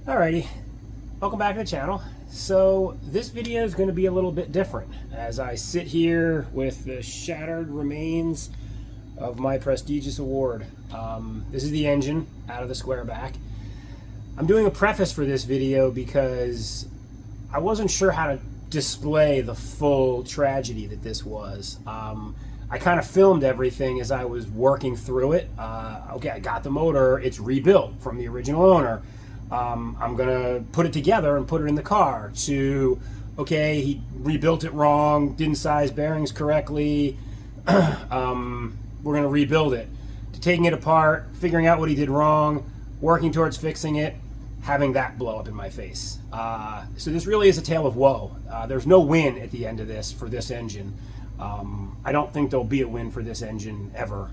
Alrighty, welcome back to the channel. So this video is going to be a little bit different as I sit here with the shattered remains of my prestigious award. This is the engine out of the Squareback. I'm doing a preface for this video because I wasn't sure how to display the full tragedy that this was. I kind of filmed everything as I was working through it. Okay, I got the motor, it's rebuilt from the original owner. I'm gonna put it together and put it in the car to, okay, he rebuilt it wrong, didn't size bearings correctly, we're gonna rebuild it, to taking it apart, figuring out what he did wrong, working towards fixing it, having that blow up in my face. So this really is a tale of woe. There's no win at the end of this for this engine. I don't think there'll be a win for this engine ever,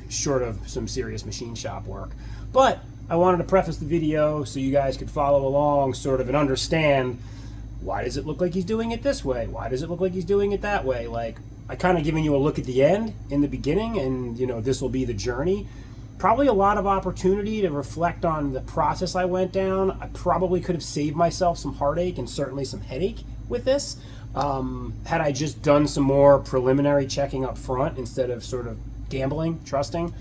short of some serious machine shop work. But I wanted to preface the video so you guys could follow along sort of and understand, why does it look like he's doing it this way? Why does it look like he's doing it that way? Like, I kind of giving you a look at the end in the beginning, and you know, this will be the journey. Probably a lot of opportunity to reflect on the process I went down. I probably could have saved myself some heartache and certainly some headache with this. Had I just done some more preliminary checking up front instead of sort of gambling, trusting.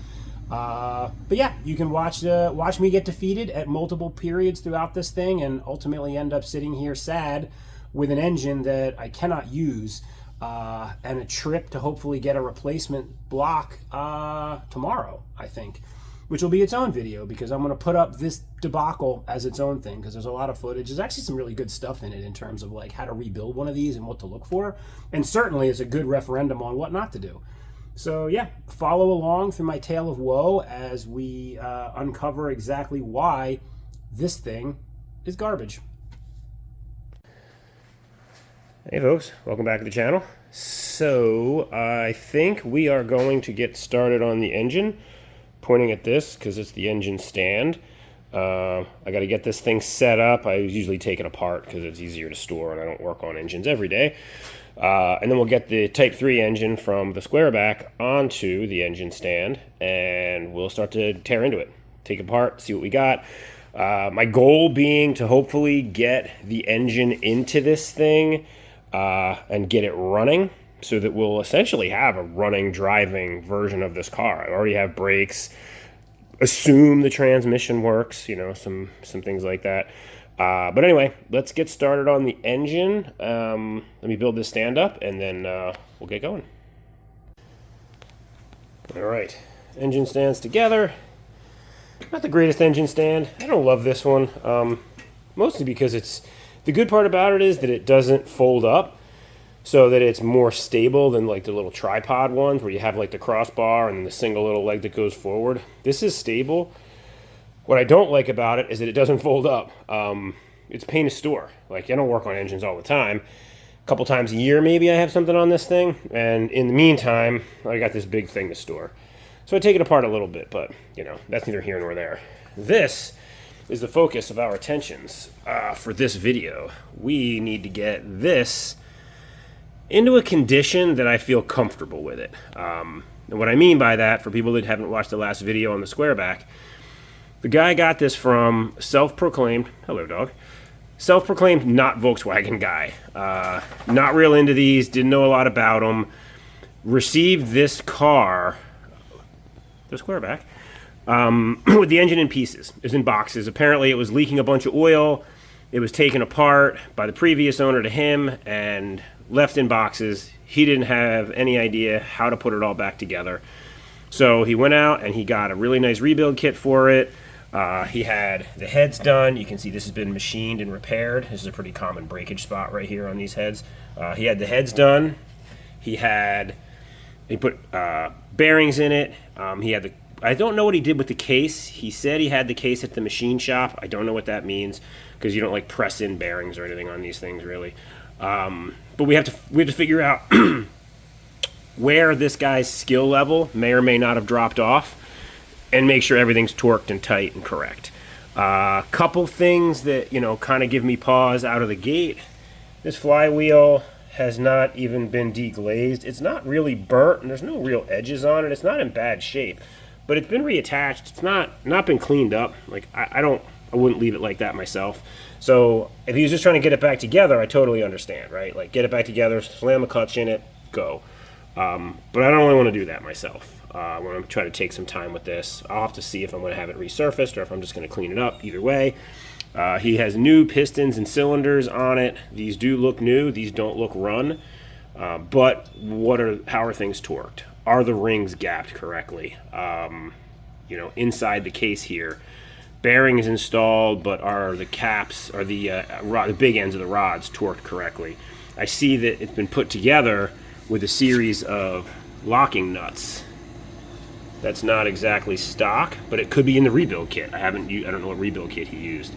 But yeah, you can watch me get defeated at multiple periods throughout this thing and ultimately end up sitting here sad with an engine that I cannot use, and a trip to hopefully get a replacement block tomorrow, I think, which will be its own video because I'm going to put up this debacle as its own thing because there's a lot of footage. There's actually some really good stuff in it in terms of like how to rebuild one of these and what to look for, and certainly is a good referendum on what not to do. So yeah, follow along through my tale of woe as we uncover exactly why this thing is garbage. Hey folks, welcome back to the channel. So I think we are going to get started on the engine, pointing at this because it's the engine stand. I got to get this thing set up. I usually take it apart because it's easier to store and I don't work on engines every day. And then we'll get the Type 3 engine from the Squareback onto the engine stand, and we'll start to tear into it, take it apart, see what we got. My goal being to hopefully get the engine into this thing and get it running so that we'll essentially have a running, driving version of this car. I already have brakes, assume the transmission works, you know, some things like that. But anyway, let's get started on the engine. Let me build this stand up and then we'll get going. All right, engine stands together. Not the greatest engine stand. I don't love this one, mostly because the good part about it is that it doesn't fold up so that it's more stable than like the little tripod ones where you have like the crossbar and the single little leg that goes forward. This is stable. What I don't like about it is that it doesn't fold up. It's a pain to store. Like, I don't work on engines all the time. A couple times a year maybe I have something on this thing, and in the meantime I got this big thing to store. So I take it apart a little bit, but you know, that's neither here nor there. This is the focus of our attentions for this video. We need to get this into a condition that I feel comfortable with it. And what I mean by that, for people that haven't watched the last video on the Squareback, the guy got this from self-proclaimed, hello dog, self-proclaimed not Volkswagen guy. Not real into these, didn't know a lot about them. Received this car, the Squareback, with the engine in pieces. It was in boxes. Apparently it was leaking a bunch of oil. It was taken apart by the previous owner to him and left in boxes. He didn't have any idea how to put it all back together. So he went out and he got a really nice rebuild kit for it. He had the heads done. You can see this has been machined and repaired. This is a pretty common breakage spot right here on these heads. He had the heads done. He put bearings in it. I don't know what he did with the case. He said he had the case at the machine shop. I don't know what that means because you don't like press in bearings or anything on these things really. But we have to figure out where this guy's skill level may or may not have dropped off, and make sure everything's torqued and tight and correct. Couple things that, you know, kind of give me pause out of the gate. This flywheel has not even been deglazed. It's not really burnt, and there's no real edges on it. It's not in bad shape, but it's been reattached. It's not been cleaned up. Like, I don't I wouldn't leave it like that myself. So if he was just trying to get it back together, I totally understand, right? Like, get it back together, slam a clutch in it, go. But I don't really want to do that myself. I want to try to take some time with this. I'll have to see if I'm going to have it resurfaced or if I'm just going to clean it up. Either way, he has new pistons and cylinders on it. These do look new. These don't look run. But how are things torqued? Are the rings gapped correctly? You know, inside the case here, bearing is installed, but are the caps, are the big ends of the rods torqued correctly? I see that it's been put together with a series of locking nuts. That's not exactly stock, but it could be in the rebuild kit. I don't know what rebuild kit he used.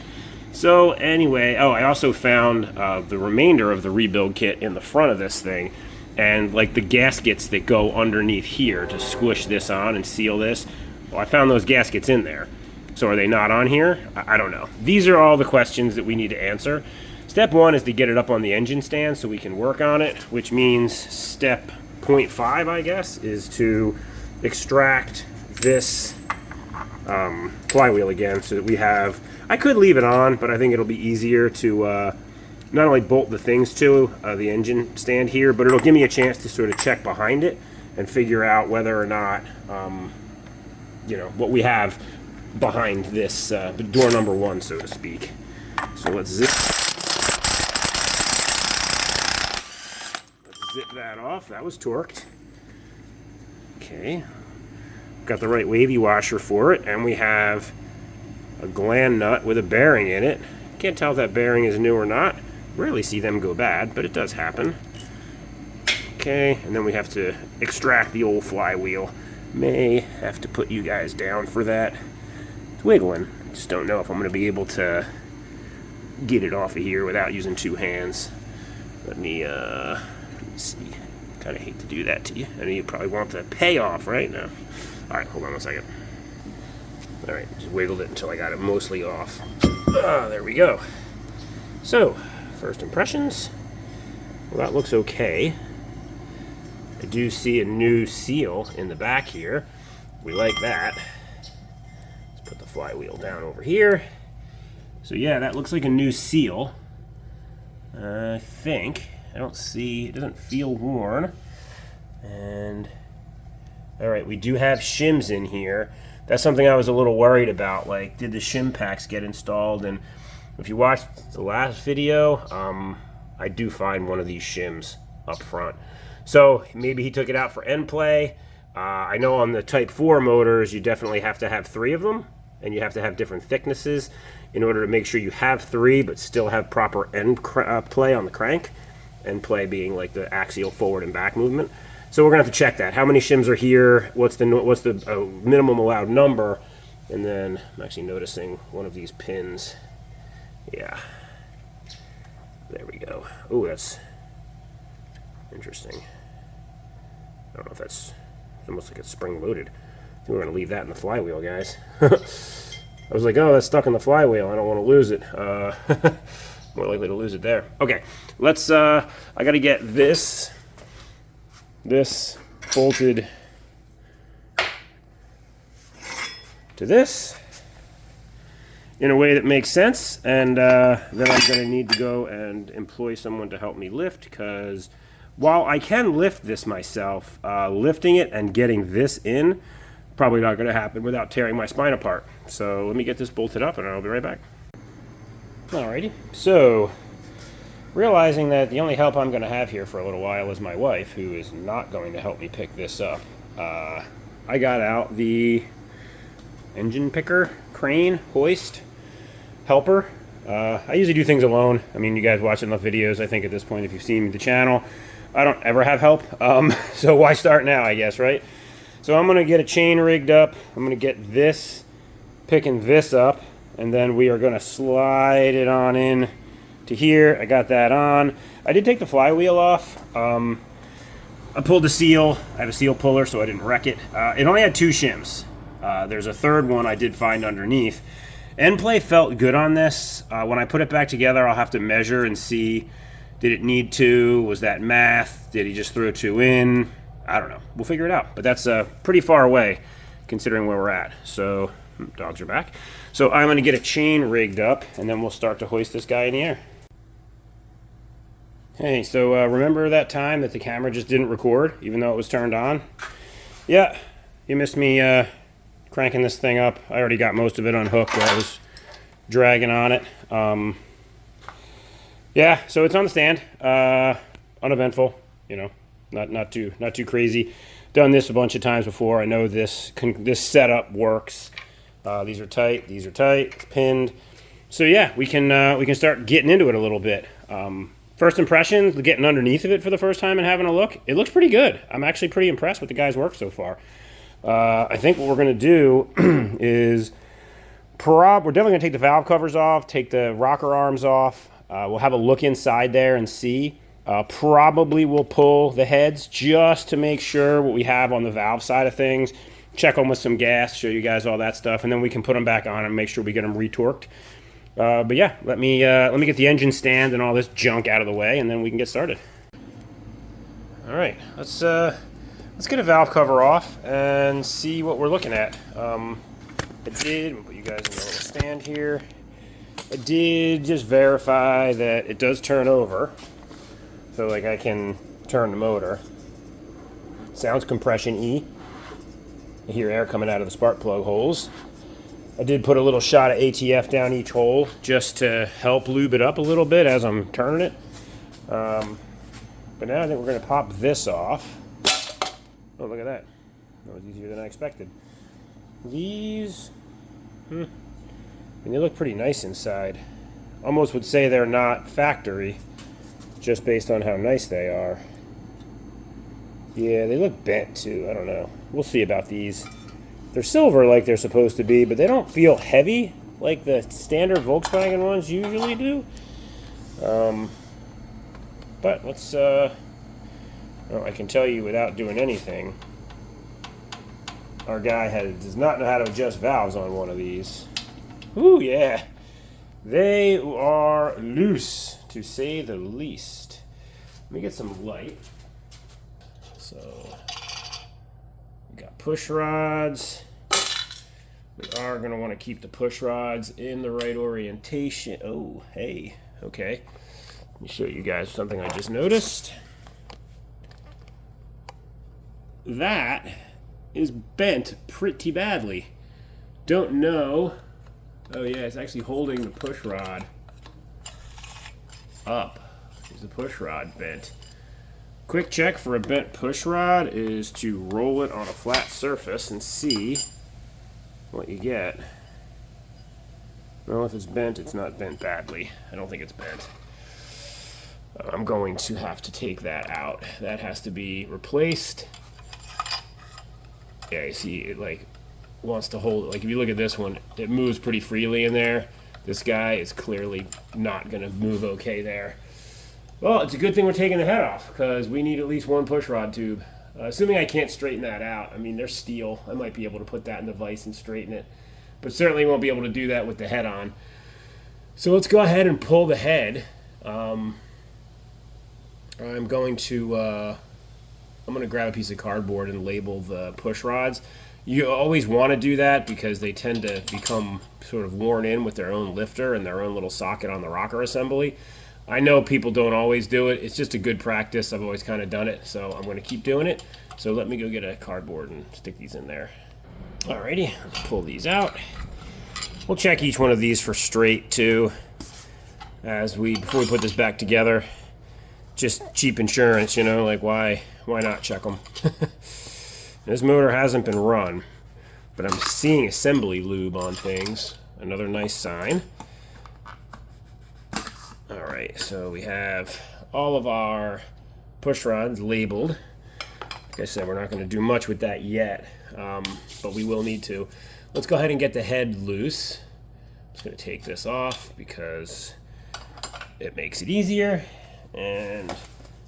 So anyway, I also found the remainder of the rebuild kit in the front of this thing, and like the gaskets that go underneath here to squish this on and seal this. Well, I found those gaskets in there. So are they not on here? I don't know. These are all the questions that we need to answer. Step 1 is to get it up on the engine stand so we can work on it, which means step 0.5, I guess, is to extract this flywheel again so that we have... I could leave it on, but I think it'll be easier to not only bolt the things to the engine stand here, but it'll give me a chance to sort of check behind it and figure out whether or not, you know, what we have behind this door number 1, so to speak. So let's zip that off. That was torqued. Okay. Got the right wavy washer for it, and we have a gland nut with a bearing in it. Can't tell if that bearing is new or not. Rarely see them go bad, but it does happen. Okay, and then we have to extract the old flywheel. May have to put you guys down for that. It's wiggling. I just don't know if I'm going to be able to get it off of here without using 2 hands. Let me see. Kind of hate to do that to you. I know you probably want the payoff right now. All right, hold on a second. All right, just wiggled it until I got it mostly off. There we go. So, first impressions. Well, that looks okay. I do see a new seal in the back here. We like that. Let's put the flywheel down over here. So yeah, that looks like a new seal. I think. I don't see, it doesn't feel worn. And, all right, we do have shims in here. That's something I was a little worried about. Like, did the shim packs get installed? And if you watched the last video, I do find one of these shims up front. So maybe he took it out for end play. I know on the Type 4 motors, you definitely have to have 3 of them, and you have to have different thicknesses in order to make sure you have 3, but still have proper end play on the crank. End play being like the axial forward and back movement. So we're gonna have to check that. How many shims are here? What's the minimum allowed number? And then I'm actually noticing one of these pins. Yeah, there we go. Oh, that's interesting. I don't know if that's almost like it's spring loaded. I think we're gonna leave that in the flywheel, guys. I was like, oh, that's stuck in the flywheel. I don't want to lose it. More likely to lose it there. Okay, let's, I gotta get this bolted to this in a way that makes sense, and then I'm gonna need to go and employ someone to help me lift, because while I can lift this myself, lifting it and getting this in, probably not gonna happen without tearing my spine apart. So let me get this bolted up and I'll be right back. Alrighty, so realizing that the only help I'm going to have here for a little while is my wife, who is not going to help me pick this up. I got out the engine picker, crane, hoist, helper. I usually do things alone. I mean, you guys watch enough videos, I think at this point, if you've seen the channel, I don't ever have help. So why start now, I guess, right? So I'm going to get a chain rigged up. I'm going to get this, picking this up, and then we are going to slide it on in to here. I got that on. I did take the flywheel off. I pulled the seal. I have a seal puller, so I didn't wreck it. It only had 2 shims. There's a third one I did find underneath. End play felt good on this. When I put it back together, I'll have to measure and see, did it need 2? Was that math? Did he just throw 2 in? I don't know. We'll figure it out. But that's pretty far away considering where we're at. So, dogs are back. So I'm going to get a chain rigged up, and then we'll start to hoist this guy in the air. Hey, so remember that time that the camera just didn't record, even though it was turned on? Yeah, you missed me cranking this thing up. I already got most of it unhooked while I was dragging on it. Yeah, so it's on the stand. Uneventful, you know, not too crazy. Done this a bunch of times before. I know this setup works. These are tight. These are tight. It's pinned. So yeah, we can start getting into it a little bit. First impressions, getting underneath of it for the first time and having a look, it looks pretty good. I'm actually pretty impressed with the guy's work so far. I think what we're going to do is we're definitely going to take the valve covers off, take the rocker arms off. We'll have a look inside there and see. Probably we'll pull the heads just to make sure what we have on the valve side of things. Check them with some gas, show you guys all that stuff, and then we can put them back on and make sure we get them retorqued. But yeah, let me get the engine stand and all this junk out of the way, and then we can get started. All right, let's get a valve cover off and see what we're looking at. We'll put you guys in a little stand here. I did just verify that it does turn over, so like I can turn the motor. Sounds compression-y. I hear air coming out of the spark plug holes. I did put a little shot of ATF down each hole just to help lube it up a little bit as I'm turning it. But now I think we're going to pop this off. Oh, look at that. That was easier than I expected. These, and they look pretty nice inside. Almost would say they're not factory, just based on how nice they are. Yeah, they look bent too. I don't know. We'll see about these. They're silver like they're supposed to be, but they don't feel heavy like the standard Volkswagen ones usually do. But let's, well, I can tell you without doing anything, our guy does not know how to adjust valves on one of these. Ooh, yeah. They are loose, to say the least. Let me get some light. So, we got push rods. We are going to want to keep the push rods in the right orientation. Oh, hey, okay. Let me show you guys something I just noticed. That is bent pretty badly. Don't know. Oh yeah, it's actually holding the push rod up. Is the push rod bent? Quick check for a bent push rod is to roll it on a flat surface and see what you get. Well, if it's bent, it's not bent badly. I don't think it's bent. I'm going to have to take that out. That has to be replaced. Yeah, you see, it like wants to hold it. Like if you look at this one, it moves pretty freely in there. This guy is clearly not going to move okay there. Well, it's a good thing we're taking the head off because we need at least one push rod tube. Assuming I can't straighten that out. I mean, they're steel. I might be able to put that in the vise and straighten it. But certainly won't be able to do that with the head on. So let's go ahead and pull the head. I'm going to grab a piece of cardboard and label the push rods. You always want to do that because they tend to become sort of worn in with their own lifter and their own little socket on the rocker assembly. I know people don't always do it. It's just a good practice. I've always kind of done it, so I'm going to keep doing it. So let me go get a cardboard and stick these in there. Alrighty, let's pull these out. We'll check each one of these for straight too, before we put this back together. Just cheap insurance, you know, like why not check them? This motor hasn't been run, but I'm seeing assembly lube on things. Another nice sign. Alright, so we have all of our push rods labeled. Like I said, we're not going to do much with that yet, but we will need to. Let's go ahead and get the head loose. I'm just going to take this off because it makes it easier. And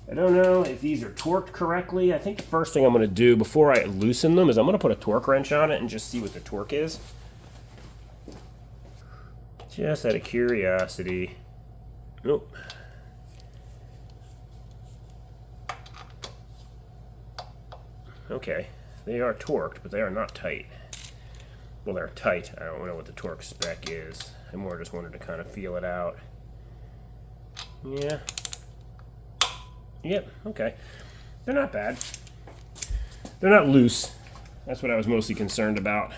I don't know if these are torqued correctly. I think the first thing I'm going to do before I loosen them is I'm going to put a torque wrench on it and just see what the torque is. Just out of curiosity. Nope. Okay, they are torqued, but they are not tight. well, they're tight. I don't know what the torque spec is. I more just wanted to kind of feel it out. Yeah. Yep, okay. They're not bad. They're not loose. That's what I was mostly concerned about.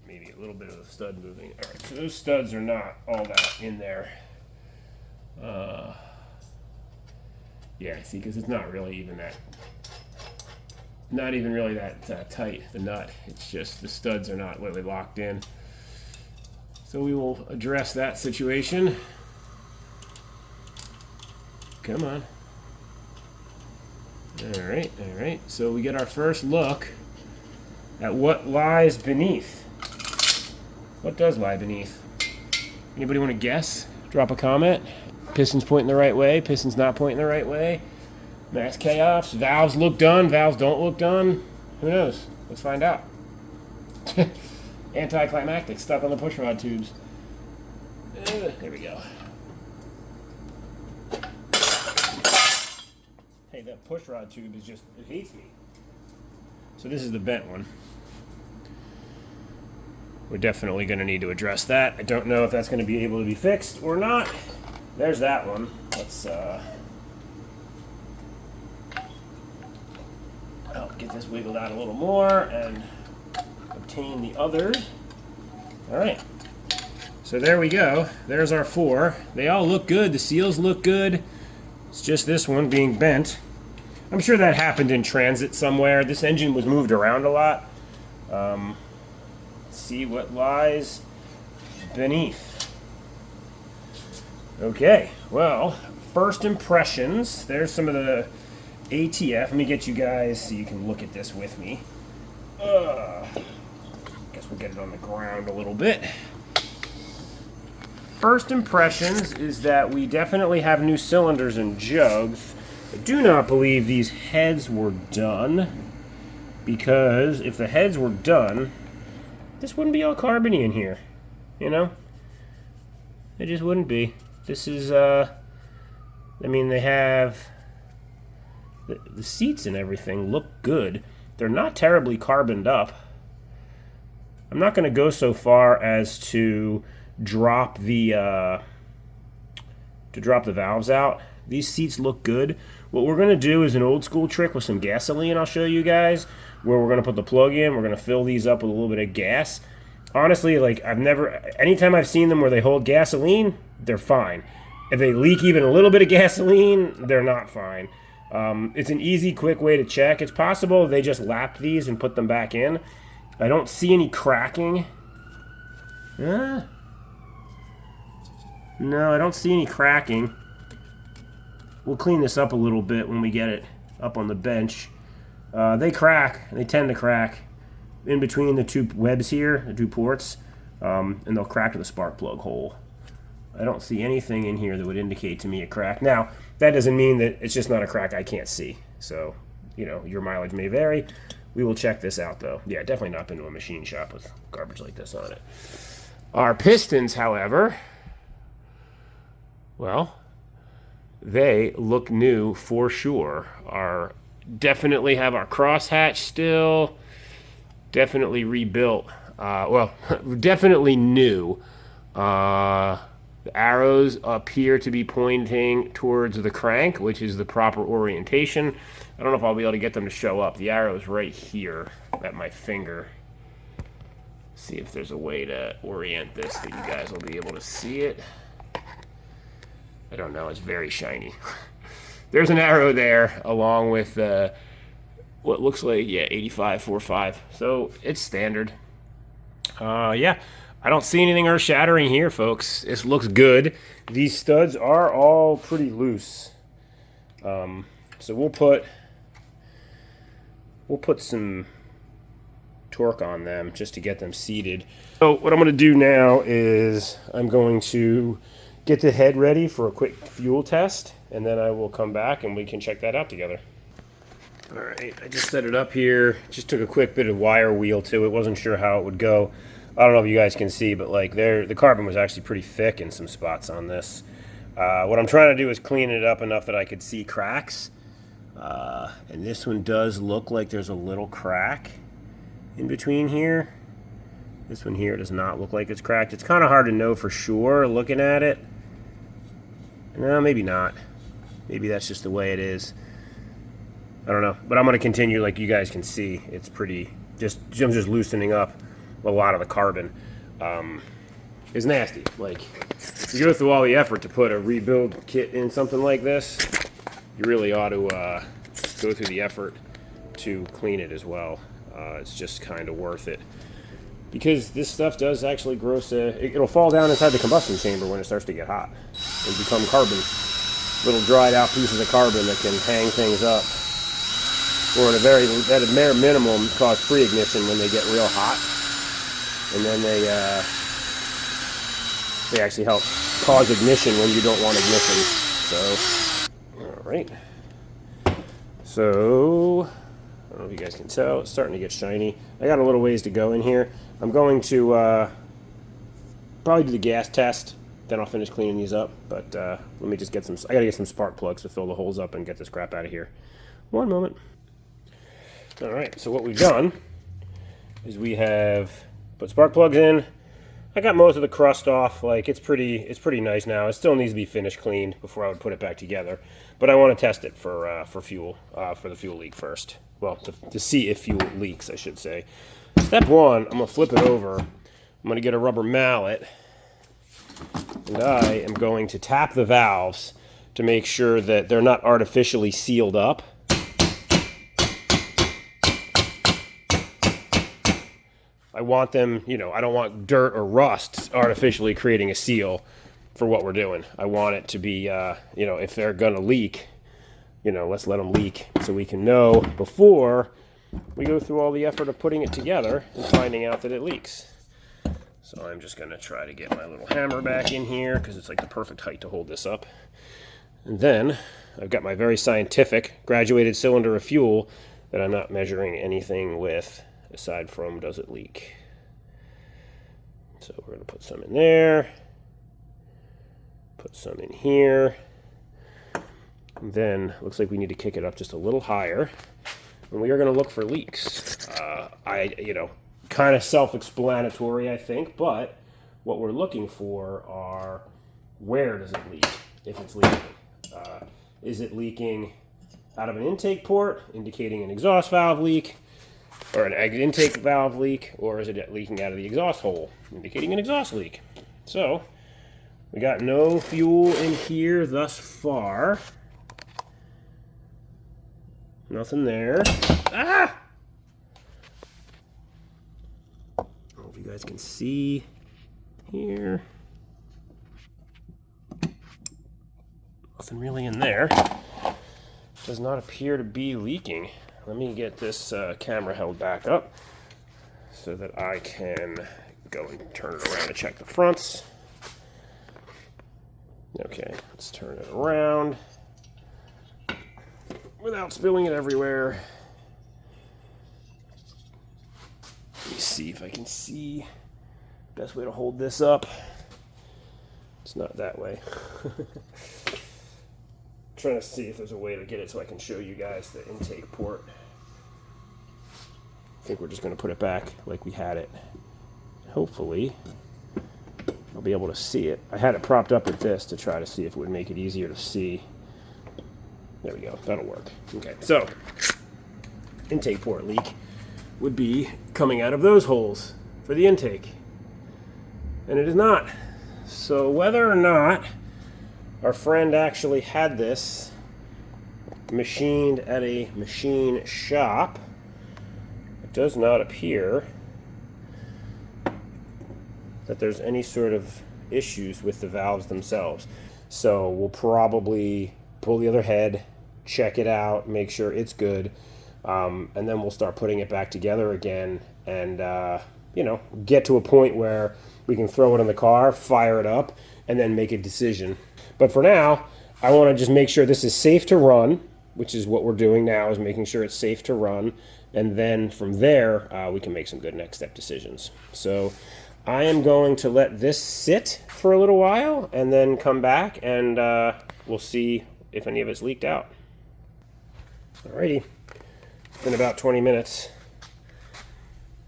Maybe a little bit of the stud moving. All right, so those studs are not all that in there. Yeah, see, because it's not really even that, not even really that tight, the nut. It's just the studs are not really locked in. So we will address that situation. Come on. All right. So we get our first look at what lies beneath. What does lie beneath? Anybody want to guess? Drop a comment. Piston's pointing the right way. Piston's not pointing the right way. Max chaos. Valves look done. Valves don't look done. Who knows? Let's find out. Anticlimactic. Stuck on the pushrod tubes. There we go. Hey, that pushrod tube is just, it hates me. So this is the bent one. We're definitely going to need to address that. I don't know if that's going to be able to be fixed or not. There's that one. Let's I'll get this wiggled out a little more and obtain the other. All right. So there we go. There's our 4. They all look good. The seals look good. It's just this one being bent. I'm sure that happened in transit somewhere. This engine was moved around a lot. Let's see what lies beneath. Okay, well, first impressions. There's some of the ATF. Let me get you guys so you can look at this with me. Guess we'll get it on the ground a little bit. First impressions is that we definitely have new cylinders and jugs. I do not believe these heads were done, because if the heads were done, this wouldn't be all carbony in here, you know? It just wouldn't be. This is, I mean, they have, the seats and everything look good. They're not terribly carboned up. I'm not going to go so far as to drop the valves out. These seats look good. What we're going to do is an old school trick with some gasoline I'll show you guys, where we're going to put the plug in. We're going to fill these up with a little bit of gas. Honestly, like, anytime I've seen them where they hold gasoline, they're fine. If they leak even a little bit of gasoline, they're not fine. It's an easy, quick way to check. It's possible they just lapped these and put them back in. I don't see any cracking. No, I don't see any cracking. We'll clean this up a little bit when we get it up on the bench. They crack. They tend to crack in between the two webs here, the two ports, and they'll crack to the spark plug hole. I don't see anything in here that would indicate to me a crack. Now, that doesn't mean that it's just not a crack I can't see. So, you know, your mileage may vary. We will check this out, though. Yeah, definitely not been to a machine shop with garbage like this on it. Our pistons, however, well, they look new for sure. Definitely have our crosshatch still. Definitely rebuilt. Well, definitely new. The arrows appear to be pointing towards the crank, which is the proper orientation. I don't know if I'll be able to get them to show up. The arrow's right here at my finger. See if there's a way to orient this that you guys will be able to see it. I don't know. It's very shiny. There's an arrow there along with what looks like, yeah, 8545. So it's standard. Yeah, I don't see anything earth-shattering here, folks. This looks good. These studs are all pretty loose. So we'll put some torque on them just to get them seated. So what I'm going to do now is I'm going to get the head ready for a quick fuel test, and then I will come back and we can check that out together. All right, I just set it up here. Just took a quick bit of wire wheel to it. Wasn't sure how it would go. I don't know if you guys can see, but like the carbon was actually pretty thick in some spots on this. What I'm trying to do is clean it up enough that I could see cracks. And this one does look like there's a little crack in between here. This one here does not look like it's cracked. It's kind of hard to know for sure looking at it. No, maybe not. Maybe that's just the way it is. I don't know. But I'm going to continue. Like you guys can see, it's pretty, I'm just loosening up a lot of the carbon. It's nasty. Like, you go through all the effort to put a rebuild kit in something like this, you really ought to go through the effort to clean it as well. It's just kind of worth it. Because this stuff does actually gross, it'll fall down inside the combustion chamber when it starts to get hot and become carbon. Little dried out pieces of carbon that can hang things up. Or at a bare minimum, cause pre-ignition when they get real hot. And then they actually help cause ignition when you don't want ignition. So, all right. So, I don't know if you guys can tell, it's starting to get shiny. I got a little ways to go in here. I'm going to probably do the gas test, then I'll finish cleaning these up. But let me just get I gotta get some spark plugs to fill the holes up and get this crap out of here. One moment. All right, so what we've done is we have put spark plugs in. I got most of the crust off. Like it's pretty nice now. It still needs to be finished cleaned before I would put it back together. But I want to test it for fuel, for the fuel leak first. Well, to see if fuel leaks, I should say. Step one, I'm gonna flip it over. I'm gonna get a rubber mallet, and I am going to tap the valves to make sure that they're not artificially sealed up. I want them, I don't want dirt or rust artificially creating a seal for what we're doing. I want it to be, if they're going to leak, let's let them leak so we can know before we go through all the effort of putting it together and finding out that it leaks. So I'm just going to try to get my little hammer back in here because it's like the perfect height to hold this up. And then I've got my very scientific graduated cylinder of fuel that I'm not measuring anything with, aside from does it leak. So we're going to put some in there, put some in here, and then looks like we need to kick it up just a little higher, and we are going to look for leaks. Kind of self-explanatory, I think, but what we're looking for are where does it leak, if it's leaking. Is it leaking out of an intake port, indicating an exhaust valve leak, or an intake valve leak, or is it leaking out of the exhaust hole, indicating an exhaust leak? So, we got no fuel in here thus far. Nothing there. Ah! I don't know if you guys can see here. Nothing really in there. Does not appear to be leaking. Let me get this camera held back up so that I can go and turn it around to check the fronts. Okay, let's turn it around without spilling it everywhere. Let me see if I can see. Best way to hold this up. It's not that way. Trying to see if there's a way to get it so I can show you guys the intake port. I think we're just going to put it back like we had it. Hopefully, I'll be able to see it. I had it propped up at this to try to see if it would make it easier to see. There we go. That'll work. Okay, so intake port leak would be coming out of those holes for the intake. And it is not. So whether or not our friend actually had this machined at a machine shop, it does not appear that there's any sort of issues with the valves themselves. So we'll probably pull the other head, check it out, make sure it's good, and then we'll start putting it back together again and get to a point where we can throw it in the car, fire it up, and then make a decision. But for now, I want to just make sure this is safe to run, which is what we're doing now, is making sure it's safe to run. And then from there, we can make some good next step decisions. So I am going to let this sit for a little while and then come back and we'll see if any of it's leaked out. Alrighty, it's been about 20 minutes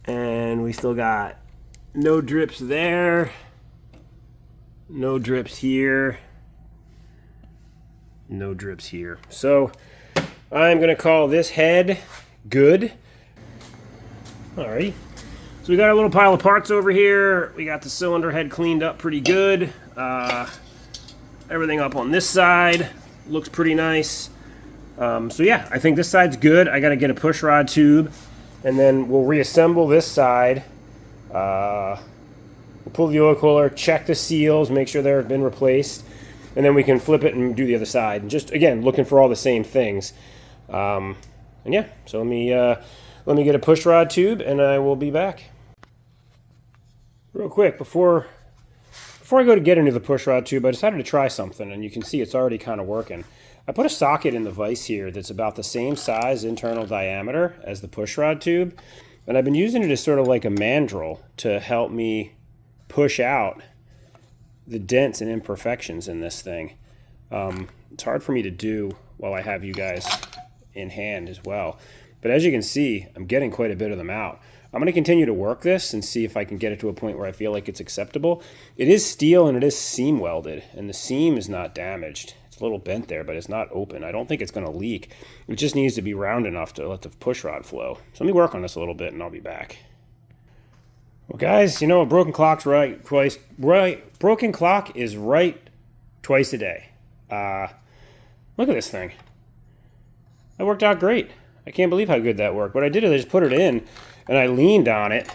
and we still got no drips there, no drips here, no drips here. So I'm going to call this head good. Alrighty. So we got our little pile of parts over here. We got the cylinder head cleaned up pretty good. Everything up on this side looks pretty nice. So yeah, I think this side's good. I got to get a push rod tube, and then we'll reassemble this side. We'll pull the oil cooler, check the seals, make sure they've been replaced, and then we can flip it and do the other side. And just again, looking for all the same things. And yeah, so let me get a push rod tube, and I will be back. Real quick, before I go to get into the push rod tube, I decided to try something, and you can see it's already kind of working. I put a socket in the vise here that's about the same size internal diameter as the push rod tube, and I've been using it as sort of like a mandrel to help me push out the dents and imperfections in this thing. It's hard for me to do while I have you guys in hand as well, but as you can see, I'm getting quite a bit of them out. I'm going to continue to work this and see if I can get it to a point where I feel like it's acceptable. It is steel and it is seam welded, and the seam is not damaged. It's a little bent there, but it's not open. I don't think it's going to leak. It just needs to be round enough to let the push rod flow. So let me work on this a little bit and I'll be back. Well guys, you know, a broken clock's right twice. Broken clock is right twice a day. Look at this thing. That worked out great. I can't believe how good that worked. What I did is I just put it in and I leaned on it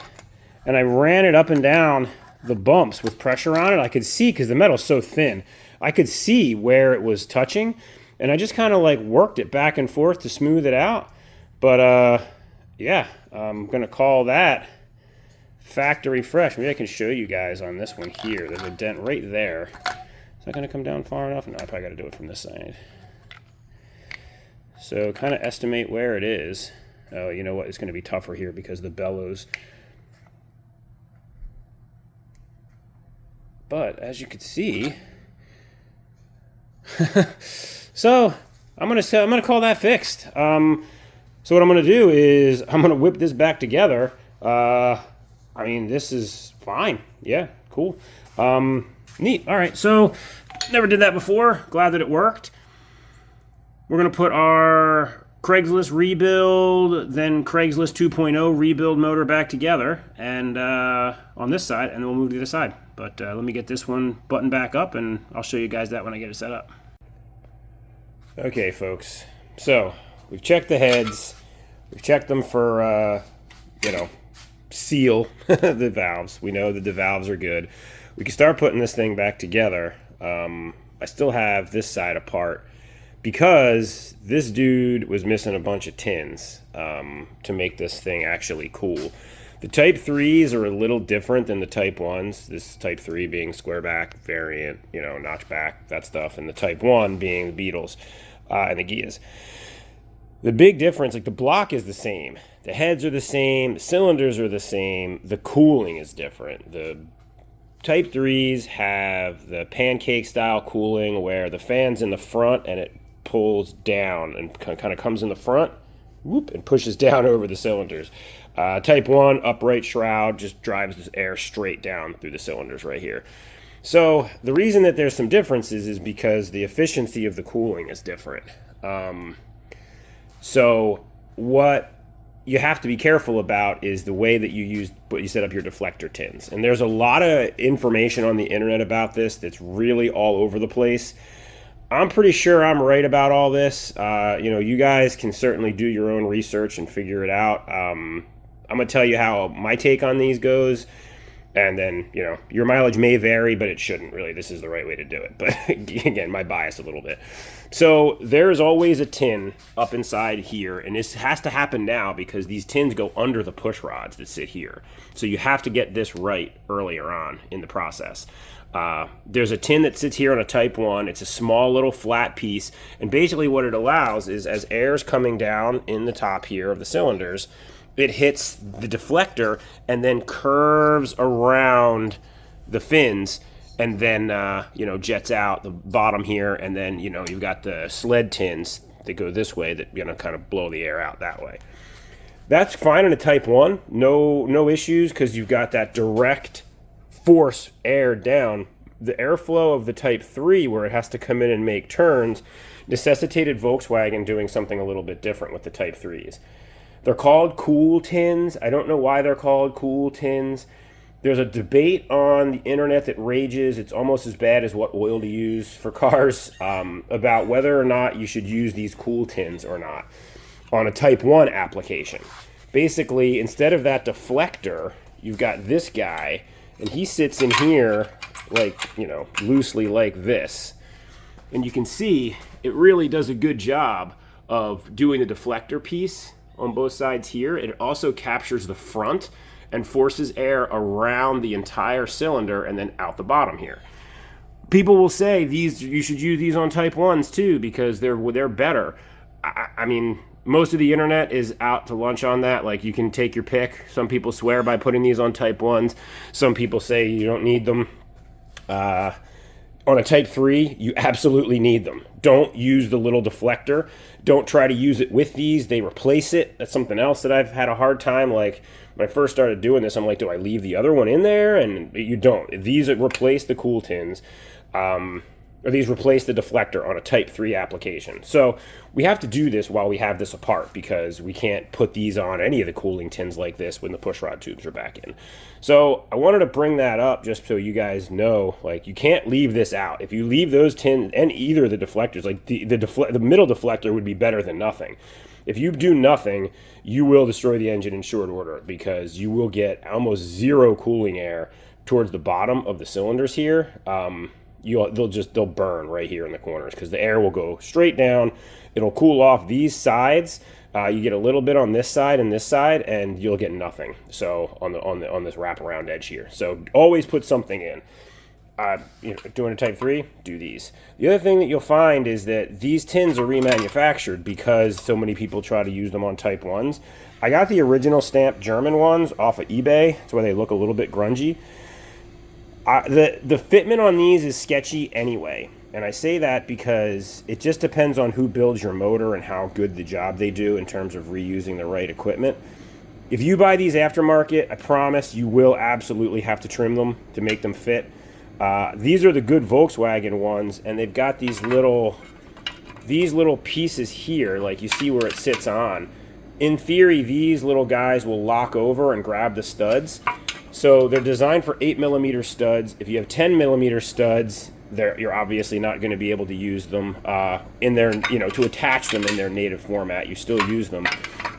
and I ran it up and down the bumps with pressure on it. I could see, because the metal's so thin, I could see where it was touching, and I just kind of like worked it back and forth to smooth it out. But yeah, I'm gonna call that factory fresh. Maybe I can show you guys on this one here. There's a dent right there. Is that gonna come down far enough? No, I probably gotta do it from this side. So kind of estimate where it is. Oh, you know what? It's going to be tougher here because of the bellows. But as you can see, so I'm gonna call that fixed. So what I'm gonna do is I'm gonna whip this back together. I mean, this is fine. Yeah, cool. Neat. All right. So never did that before. Glad that it worked. We're gonna put our Craigslist rebuild, then Craigslist 2.0 rebuild motor back together, and on this side, and then we'll move to the other side. But let me get this one buttoned back up, and I'll show you guys that when I get it set up. Okay, folks. So we've checked the heads. We've checked them for, seal the valves. We know that the valves are good. We can start putting this thing back together. I still have this side apart, because this dude was missing a bunch of tins to make this thing actually cool. The Type 3s are a little different than the Type 1s. This Type 3 being Squareback variant, notchback, that stuff, and the Type 1 being the Beetles and the Gias. The big difference, like the block is the same. The heads are the same. The cylinders are the same. The cooling is different. The Type 3s have the pancake style cooling where the fan's in the front and it pulls down and kind of comes in the front, whoop, and pushes down over the cylinders. Type 1 upright shroud just drives this air straight down through the cylinders right here. So the reason that there's some differences is because the efficiency of the cooling is different. So what you have to be careful about is the way that you set up your deflector tins. And there's a lot of information on the internet about this that's really all over the place. I'm pretty sure I'm right about all this. You guys can certainly do your own research and figure it out. I'm going to tell you how my take on these goes. And then, your mileage may vary, but it shouldn't really. This is the right way to do it. But again, my bias a little bit. So there's always a tin up inside here. And this has to happen now because these tins go under the push rods that sit here. So you have to get this right earlier on in the process. There's a tin that sits here on a Type 1. It's a small little flat piece. And basically what it allows is as air's coming down in the top here of the cylinders, it hits the deflector and then curves around the fins, and then jets out the bottom here, and then you've got the sled tins that go this way that kind of blow the air out that way. That's fine in a Type 1, no issues, because you've got that direct force air down. The airflow of the Type 3, where it has to come in and make turns, necessitated Volkswagen doing something a little bit different with the Type 3s. They're called cool tins. I don't know why they're called cool tins. There's a debate on the internet that rages, it's almost as bad as what oil to use for cars, about whether or not you should use these cool tins or not on a Type 1 application. Basically, instead of that deflector, you've got this guy, and he sits in here like, loosely like this. And you can see it really does a good job of doing the deflector piece on both sides here. It also captures the front and forces air around the entire cylinder and then out the bottom here. People will say you should use these on Type 1s too because they're better. I mean, most of the internet is out to lunch on that. Like, you can take your pick. Some people swear by putting these on Type 1s. Some people say you don't need them. On a Type 3, you absolutely need them. Don't use the little deflector. Don't try to use it with these. They replace it. That's something else that I've had a hard time. Like, when I first started doing this, I'm like, do I leave the other one in there? And you don't. These replace the cool tins. Or these replace the deflector on a Type 3 application. So we have to do this while we have this apart, because we can't put these on any of the cooling tins like this when the pushrod tubes are back in. So I wanted to bring that up just so you guys know, like, you can't leave this out. If you leave those tins and either of the deflectors, like the middle deflector would be better than nothing. If you do nothing, you will destroy the engine in short order, because you will get almost zero cooling air towards the bottom of the cylinders here. They'll burn right here in the corners because the air will go straight down. It'll cool off these sides. You get a little bit on this side and this side, and you'll get nothing. So on this wraparound edge here. So always put something in. Doing a Type 3, do these. The other thing that you'll find is that these tins are remanufactured because so many people try to use them on Type 1s. I got the original stamped German ones off of eBay. That's why they look a little bit grungy. The fitment on these is sketchy anyway, and I say that because it just depends on who builds your motor and how good the job they do in terms of reusing the right equipment. If you buy these aftermarket, I promise you will absolutely have to trim them to make them fit. These are the good Volkswagen ones, and they've got these little pieces here, like you see where it sits on. In theory, these little guys will lock over and grab the studs. So they're designed for 8mm studs. If you have 10mm studs, you're obviously not going to be able to use them in their, to attach them in their native format. You still use them.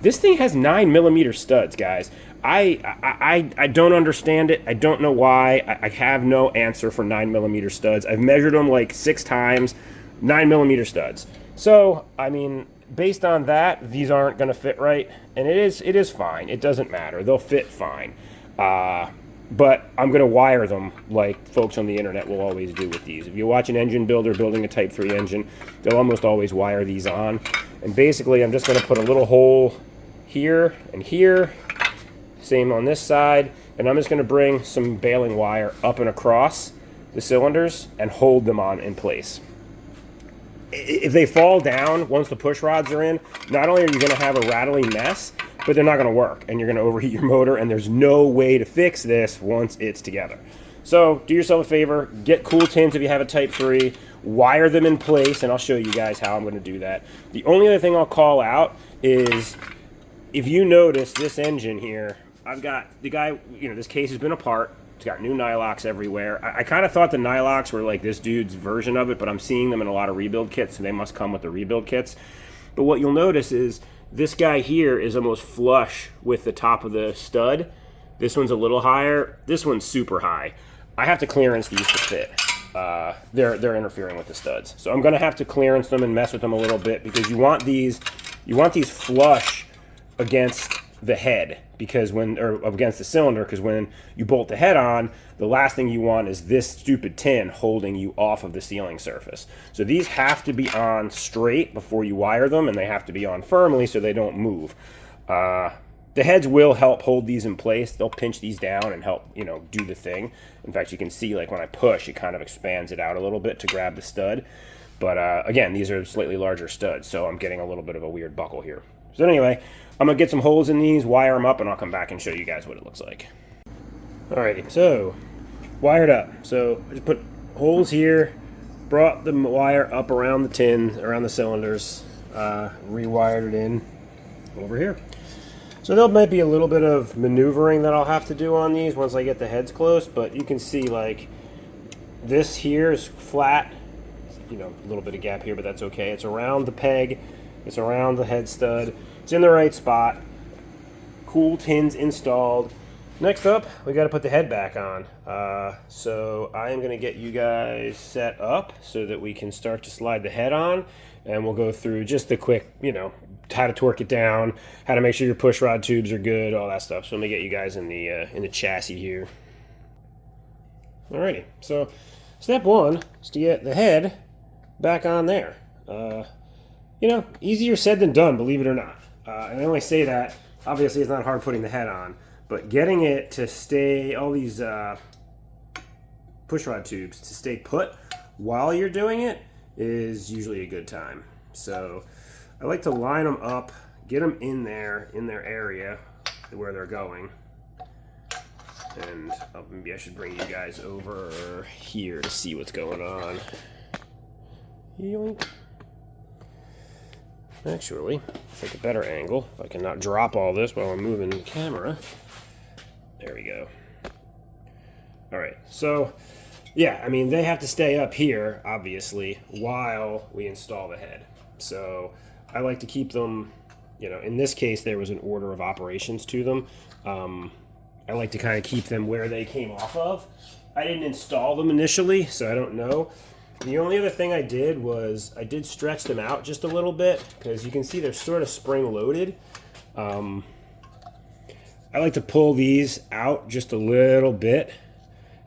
This thing has 9mm studs, guys. I don't understand it. I don't know why. I have no answer for 9mm studs. I've measured them like 6 times. 9mm studs. So, I mean, based on that, these aren't going to fit right, and it is fine. It doesn't matter. They'll fit fine. But I'm going to wire them like folks on the internet will always do with these. If you watch an engine builder building a Type 3 engine, they'll almost always wire these on. And basically, I'm just going to put a little hole here and here, same on this side, and I'm just going to bring some baling wire up and across the cylinders and hold them on in place. If they fall down once the push rods are in, not only are you going to have a rattling mess, but they're not going to work, and you're going to overheat your motor, and there's no way to fix this once it's together. So do yourself a favor, get cool tins if you have a Type 3, wire them in place, and I'll show you guys how I'm going to do that. The only other thing I'll call out is, if you notice this engine here, I've got the guy, this case has been apart. It's got new nylocks everywhere. I kind of thought the nylocks were like this dude's version of it, but I'm seeing them in a lot of rebuild kits, so they must come with the rebuild kits. But what you'll notice is this guy here is almost flush with the top of the stud. This one's a little higher. This one's super high. I have to clearance these to fit. They're interfering with the studs. So I'm going to have to clearance them and mess with them a little bit, because you want these flush against the head, or against the cylinder, because when you bolt the head on, the last thing you want is this stupid tin holding you off of the sealing surface. So these have to be on straight before you wire them, and they have to be on firmly so they don't move. The heads will help hold these in place. They'll pinch these down and help, you know, do the thing. In fact, you can see, like, when I push, it kind of expands it out a little bit to grab the stud. But again, these are slightly larger studs, so I'm getting a little bit of a weird buckle here. So anyway, I'm going to get some holes in these, wire them up, and I'll come back and show you guys what it looks like. Alrighty, so wired up. So I just put holes here, brought the wire up around the tin, around the cylinders, rewired it in over here. So there might be a little bit of maneuvering that I'll have to do on these once I get the heads close, but you can see, like, this here is flat, you know, a little bit of gap here, but that's okay. It's around the peg, it's around the head stud, it's in the right spot, cool tins installed. Next up, we got to put the head back on. So I am going to get you guys set up so that we can start to slide the head on, and we'll go through just the quick, you know, how to torque it down, how to make sure your push rod tubes are good, all that stuff. So let me get you guys in the chassis here. Alrighty, so step one is to get the head back on there. You know, easier said than done, believe it or not. And I only say that, obviously it's not hard putting the head on, but getting it to stay, all these push rod tubes to stay put while you're doing it is usually a good time. So I like to line them up, get them in their area where they're going. And maybe I should bring you guys over here to see what's going on. Yoink. Actually, take a better angle. If I can not drop all this while I'm moving the camera. There we go. All right, so yeah, I mean, they have to stay up here, obviously, while we install the head. So I like to keep them, you know, in this case, there was an order of operations to them. I like to kind of keep them where they came off of. I didn't install them initially, so I don't know. The only other thing I did was I did stretch them out just a little bit, because you can see they're sort of spring loaded. I like to pull these out just a little bit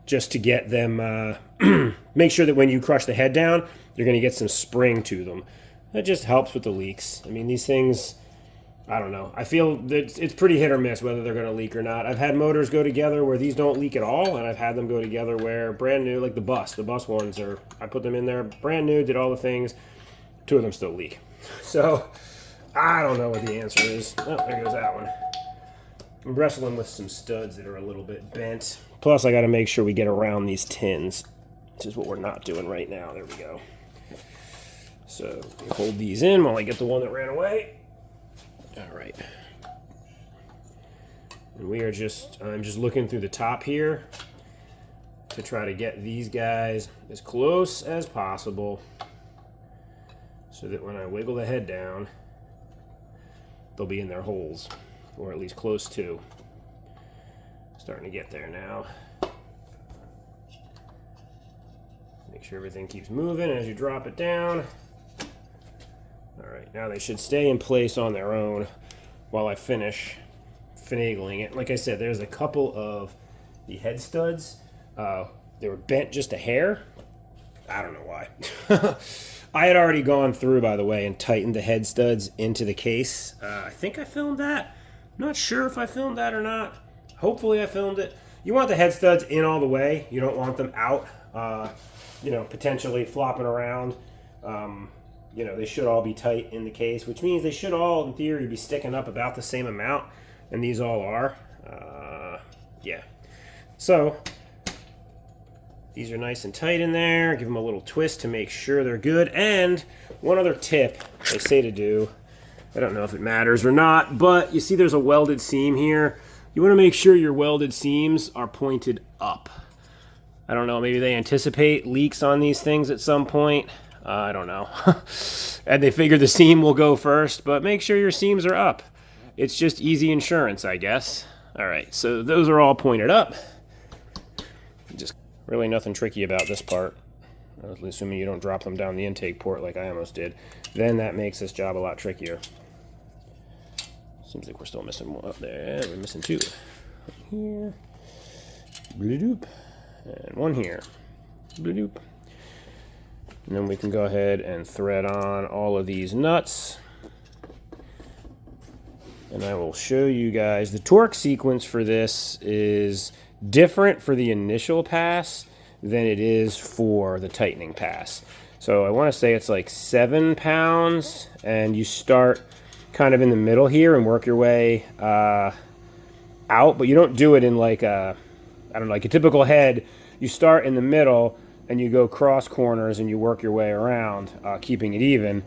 just to get them, make sure that when you crush the head down, you're going to get some spring to them. That just helps with the leaks. I mean, these things, I don't know. I feel that it's pretty hit or miss whether they're going to leak or not. I've had motors go together where these don't leak at all, and I've had them go together where brand new, like the bus ones are, I put them in there brand new, did all the things, 2 of them still leak. So I don't know what the answer is. Oh, there goes that one. I'm wrestling with some studs that are a little bit bent. Plus I got to make sure we get around these tins, which is what we're not doing right now. There we go. So we hold these in while I get the one that ran away. All right. And we are I'm just looking through the top here to try to get these guys as close as possible so that when I wiggle the head down, they'll be in their holes, or at least close to. Starting to get there now. Make sure everything keeps moving as you drop it down. All right, now they should stay in place on their own while I finish finagling it. Like I said, there's a couple of the head studs. They were bent just a hair. I don't know why. I had already gone through, by the way, and tightened the head studs into the case. I think I filmed that. I'm not sure if I filmed that or not. Hopefully I filmed it. You want the head studs in all the way. You don't want them out, you know, potentially flopping around. You know, they should all be tight in the case, which means they should all, in theory, be sticking up about the same amount, and these all are. Yeah. So these are nice and tight in there. Give them a little twist to make sure they're good. And one other tip they say to do, I don't know if it matters or not, but you see there's a welded seam here. You want to make sure your welded seams are pointed up. I don't know, maybe they anticipate leaks on these things at some point. I don't know. And they figure the seam will go first, but make sure your seams are up. It's just easy insurance, I guess. All right, so those are all pointed up. Just really nothing tricky about this part, assuming you don't drop them down the intake port like I almost did. Then that makes this job a lot trickier. Seems like we're still missing one up there. We're missing 2. One here. Bloop. And one here. Bloop. And then we can go ahead and thread on all of these nuts. and I will show you guys. The torque sequence for this is different for the initial pass than it is for the tightening pass. So I want to say it's like 7 pounds, and you start kind of in the middle here and work your way out, but you don't do it in like a, I don't know, like a typical head. You start in the middle and you go cross corners and you work your way around, keeping it even.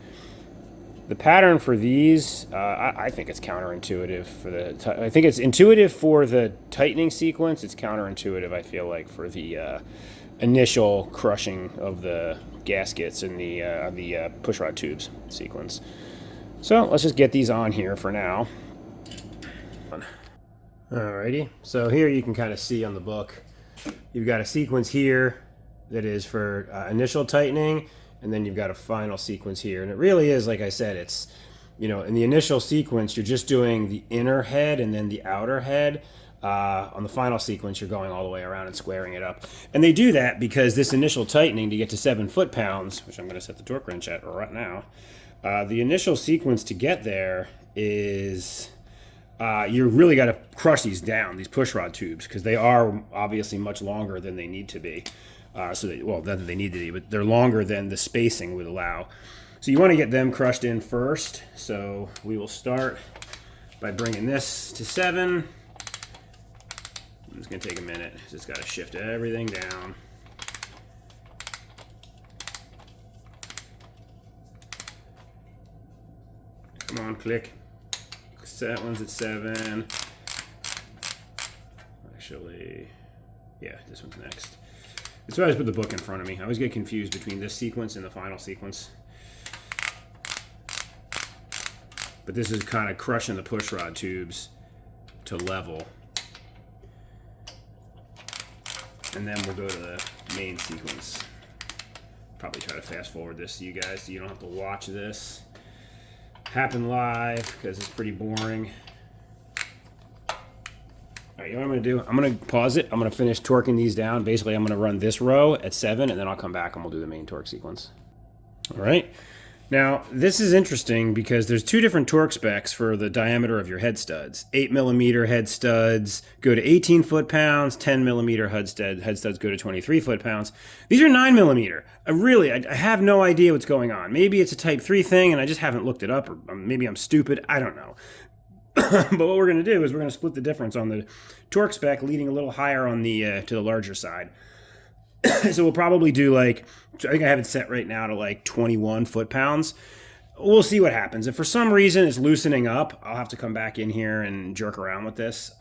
The pattern for these, I think it's counterintuitive for the. I think it's intuitive for the tightening sequence. It's counterintuitive, I feel like, for the initial crushing of the gaskets and the pushrod tubes sequence. So let's just get these on here for now. Alrighty, so here you can kind of see on the book, you've got a sequence here that is for initial tightening, and then you've got a final sequence here. And it really is, like I said, it's, you know, in the initial sequence, you're just doing the inner head and then the outer head. On the final sequence, you're going all the way around and squaring it up. And they do that because this initial tightening to get to 7 foot-pounds, which I'm going to set the torque wrench at right now, the initial sequence to get there is... you really got to crush these down, these pushrod tubes, because they are obviously much longer than they need to be. Than they need to be, but they're longer than the spacing would allow. So you want to get them crushed in first. So we will start by bringing this to 7. It's going to take a minute. Just got to shift everything down. Come on, click. That one's at 7. Actually, yeah, this one's next. That's why I always put the book in front of me. I always get confused between this sequence and the final sequence. But this is kind of crushing the pushrod tubes to level. And then we'll go to the main sequence. Probably try to fast forward this to you guys so you don't have to watch this happen live because it's pretty boring. All right, you know what I'm going to do? I'm going to pause it. I'm going to finish torquing these down. Basically, I'm going to run this row at 7, and then I'll come back and we'll do the main torque sequence. All right. Now, this is interesting because there's 2 different torque specs for the diameter of your head studs. 8mm head studs go to 18 foot-pounds. 10mm head studs go to 23 foot-pounds. These are 9mm. I have no idea what's going on. Maybe it's a Type 3 thing and I just haven't looked it up, or maybe I'm stupid. I don't know. But what we're going to do is we're going to split the difference on the torque spec, leading a little higher on the to the larger side. So we'll probably do like, I think I have it set right now to like 21 foot-pounds. We'll see what happens. If for some reason it's loosening up, I'll have to come back in here and jerk around with this.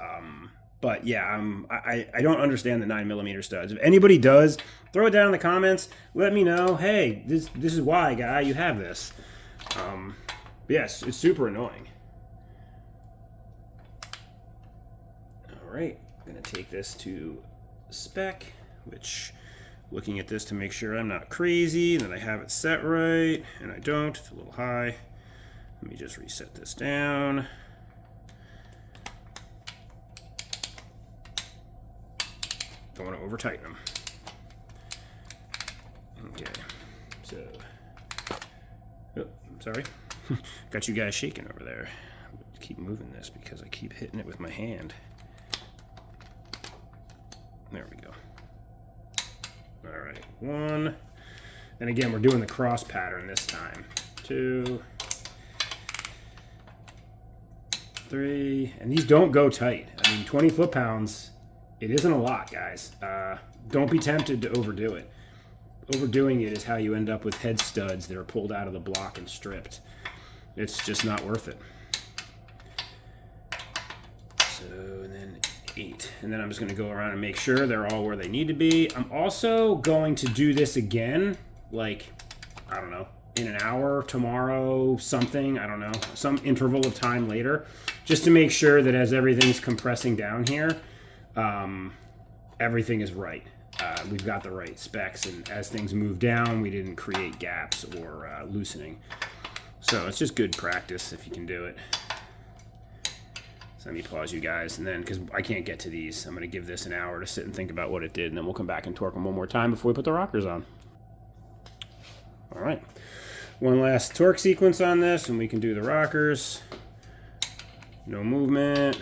But yeah, I don't understand the 9mm studs. If anybody does, throw it down in the comments. Let me know. Hey, this is why, guy, you have this. Yes, it's super annoying. All right, I'm gonna take this to spec, which, looking at this to make sure I'm not crazy, that I have it set right, and I don't. It's a little high. Let me just reset this down. Don't want to over tighten them. Okay, so, oh, I'm sorry. Got you guys shaking over there. Keep moving this because I keep hitting it with my hand. There we go. All right, 1. And again, we're doing the cross pattern this time. 2, 3, and these don't go tight. I mean, 20 foot-pounds, it isn't a lot, guys. Don't be tempted to overdo it. Overdoing it is how you end up with head studs that are pulled out of the block and stripped. It's just not worth it. So, and then 8. And then I'm just going to go around and make sure they're all where they need to be. I'm also going to do this again, like, I don't know, in an hour, tomorrow, something, I don't know, some interval of time later, just to make sure that as everything's compressing down here, everything is right. We've got the right specs, and as things move down, we didn't create gaps or loosening. So it's just good practice if you can do it. So let me pause you guys, and then, because I can't get to these, I'm going to give this an hour to sit and think about what it did, and then we'll come back and torque them one more time before we put the rockers on. All right. One last torque sequence on this, and we can do the rockers. No movement.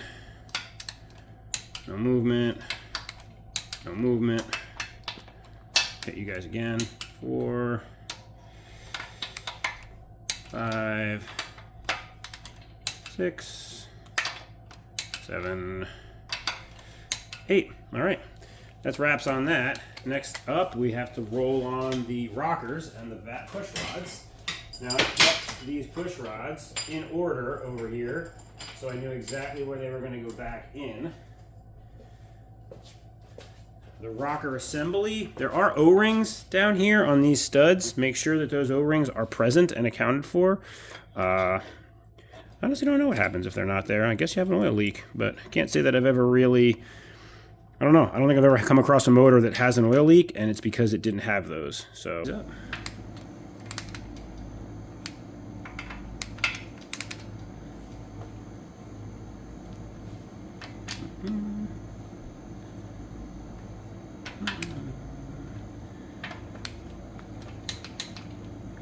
No movement. No movement. Hit you guys again. 4, 5, 6, 7, 8. All right, that's wraps on that. Next up, we have to roll on the rockers and the VAT push rods. Now, I kept these push rods in order over here, so I knew exactly where they were going to go back in. The rocker assembly, there are O-rings down here on these studs. Make sure that those O-rings are present and accounted for. I honestly don't know what happens if they're not there. I guess you have an oil leak, but I can't say that I've ever really, I don't know. I don't think I've ever come across a motor that has an oil leak, and it's because it didn't have those. So.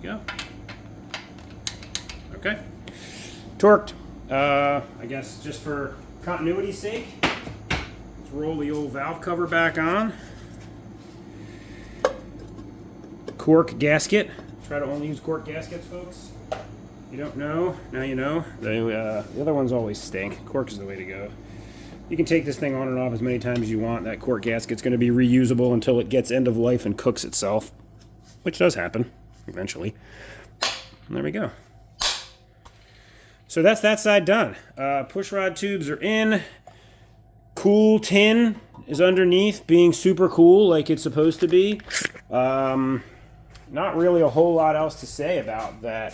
Go. Okay. Torqued. I guess just for continuity's sake, let's roll the old valve cover back on. Cork gasket. Try to only use cork gaskets, folks. You don't know, now you know. The other ones always stink. Cork is the way to go. You can take this thing on and off as many times as you want. That cork gasket's going to be reusable until it gets end of life and cooks itself, which does happen eventually. And there we go. So that's that side done. Push rod tubes are in. Cool tin is underneath, being super cool like it's supposed to be. Not really a whole lot else to say about that.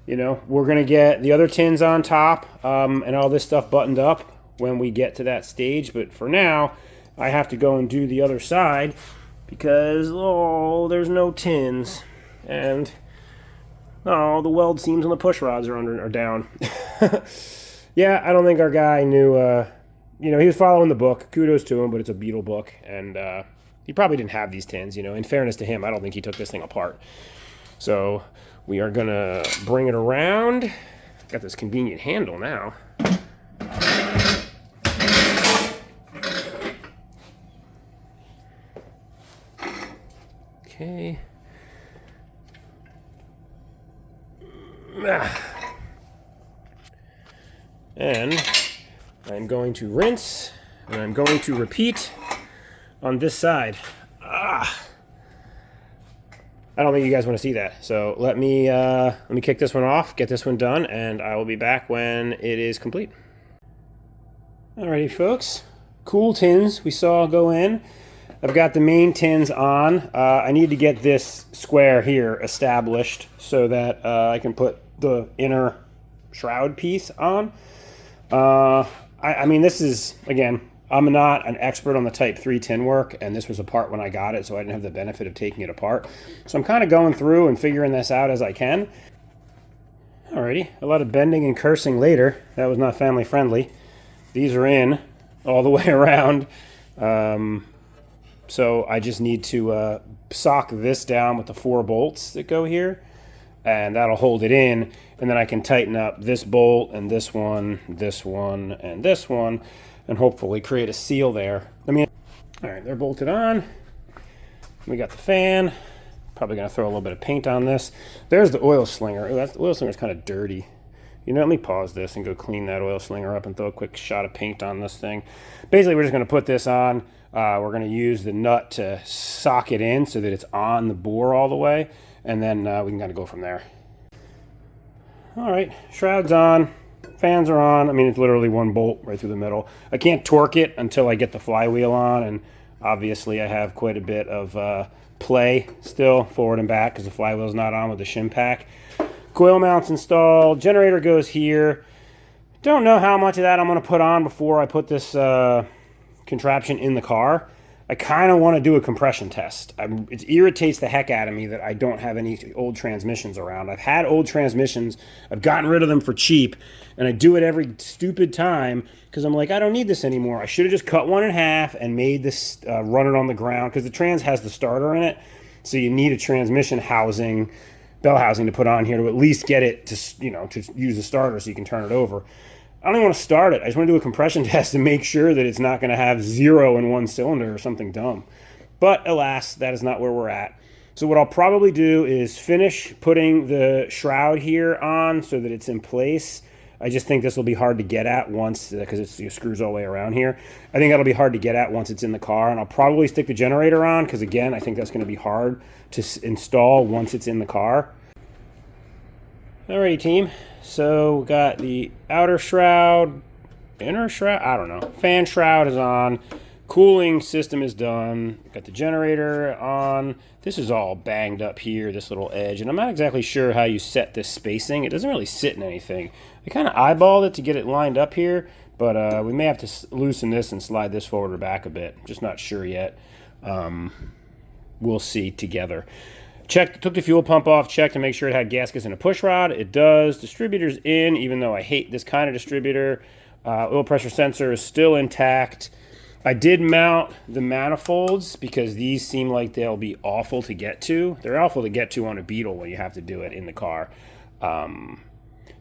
You know, we're going to get the other tins on top and all this stuff buttoned up when we get to that stage. But for now, I have to go and do the other side because, oh, there's no tins. And, oh, the weld seams on the push rods are down. Yeah, I don't think our guy knew, you know, he was following the book. Kudos to him, but it's a Beetle book. And he probably didn't have these tins, you know. In fairness to him, I don't think he took this thing apart. So we are going to bring it around. Got this convenient handle now. Okay. And I'm going to rinse, and I'm going to repeat on this side. I don't think you guys want to see that, so let me kick this one off, get this one done, and I will be back when it is complete. Alrighty, folks. Cool tins we saw go in. I've got the main tins on. I need to get this square here established so that I can put the inner shroud piece on. I mean, this is, again, I'm not an expert on the Type 3 tin work, and this was a part when I got it, so I didn't have the benefit of taking it apart. So I'm kind of going through and figuring this out as I can. Alrighty, a lot of bending and cursing later. That was not family friendly. These are in all the way around. So I just need to sock this down with the 4 bolts that go here, and that'll hold it in, and then I can tighten up this bolt and this one, and this one, and hopefully create a seal there. All right, they're bolted on. We got the fan. Probably gonna throw a little bit of paint on this. There's the oil slinger. Oh, that oil slinger's kind of dirty. You know, let me pause this and go clean that oil slinger up and throw a quick shot of paint on this thing. Basically, we're just gonna put this on. We're going to use the nut to sock it in so that it's on the bore all the way, and then we can kind of go from there. All right, shroud's on, fans are on. I mean, it's literally 1 bolt right through the middle. I can't torque it until I get the flywheel on, and obviously I have quite a bit of play still forward and back because the flywheel's not on with the shim pack. Coil mounts installed, generator goes here. Don't know how much of that I'm going to put on before I put this contraption in the car. I kind of want to do a compression test. It irritates the heck out of me that I don't have any old transmissions around. I've had old transmissions. I've gotten rid of them for cheap, and I do it every stupid time because I'm like, I don't need this anymore. I should have just cut one in half and made this run it on the ground because the trans has the starter in it, so you need a transmission housing, bell housing to put on here to at least get it to, you know, to use the starter so you can turn it over. I don't even want to start it. I just want to do a compression test to make sure that it's not going to have 0 in one cylinder or something dumb. But alas, that is not where we're at. So what I'll probably do is finish putting the shroud here on so that it's in place. I just think this will be hard to get at once, because it screws all the way around here. I think that'll be hard to get at once it's in the car, and I'll probably stick the generator on, because again, I think that's going to be hard to install once it's in the car. Alrighty, team. So we got the outer shroud, inner shroud, I don't know. Fan shroud is on. Cooling system is done. Got the generator on. This is all banged up here, this little edge, and I'm not exactly sure how you set this spacing. It doesn't really sit in anything. I kind of eyeballed it to get it lined up here, but we may have to loosen this and slide this forward or back a bit. Just not sure yet. We'll see together. Took the fuel pump off, checked to make sure it had gaskets and a push rod. It does. Distributor's in, even though I hate this kind of distributor. Oil pressure sensor is still intact. I did mount the manifolds because these seem like they'll be awful to get to. They're awful to get to on a Beetle when you have to do it in the car.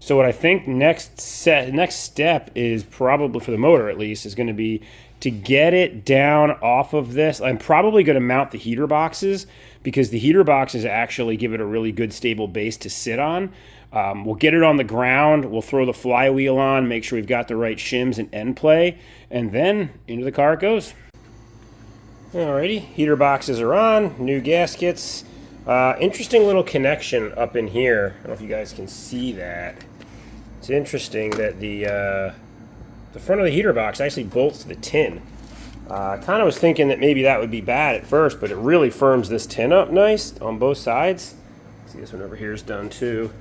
So what I think next step is probably, for the motor at least, is going to be to get it down off of this. I'm probably going to mount the heater boxes, because the heater boxes actually give it a really good stable base to sit on. We'll get it on the ground. We'll throw the flywheel on, make sure we've got the right shims and end play, and then into the car it goes. Alrighty, heater boxes are on, new gaskets. Interesting little connection up in here. I don't know if you guys can see that. It's interesting that the front of the heater box actually bolts to the tin. I kind of was thinking that maybe that would be bad at first, but it really firms this tin up nice on both sides. See, this one over here is done too.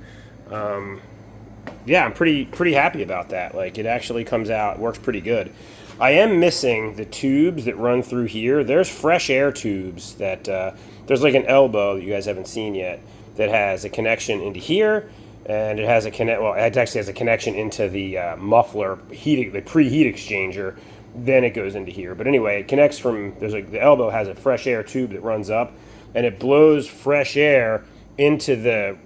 Yeah, I'm pretty happy about that. Like, it actually comes out, works pretty good. I am missing the tubes that run through here. There's fresh air tubes that there's like an elbow that you guys haven't seen yet that has a connection into here, and it has a it actually has a connection into the muffler the preheat exchanger. Then it goes into here. But anyway, it connects from, the elbow has a fresh air tube that runs up, and it blows fresh air into the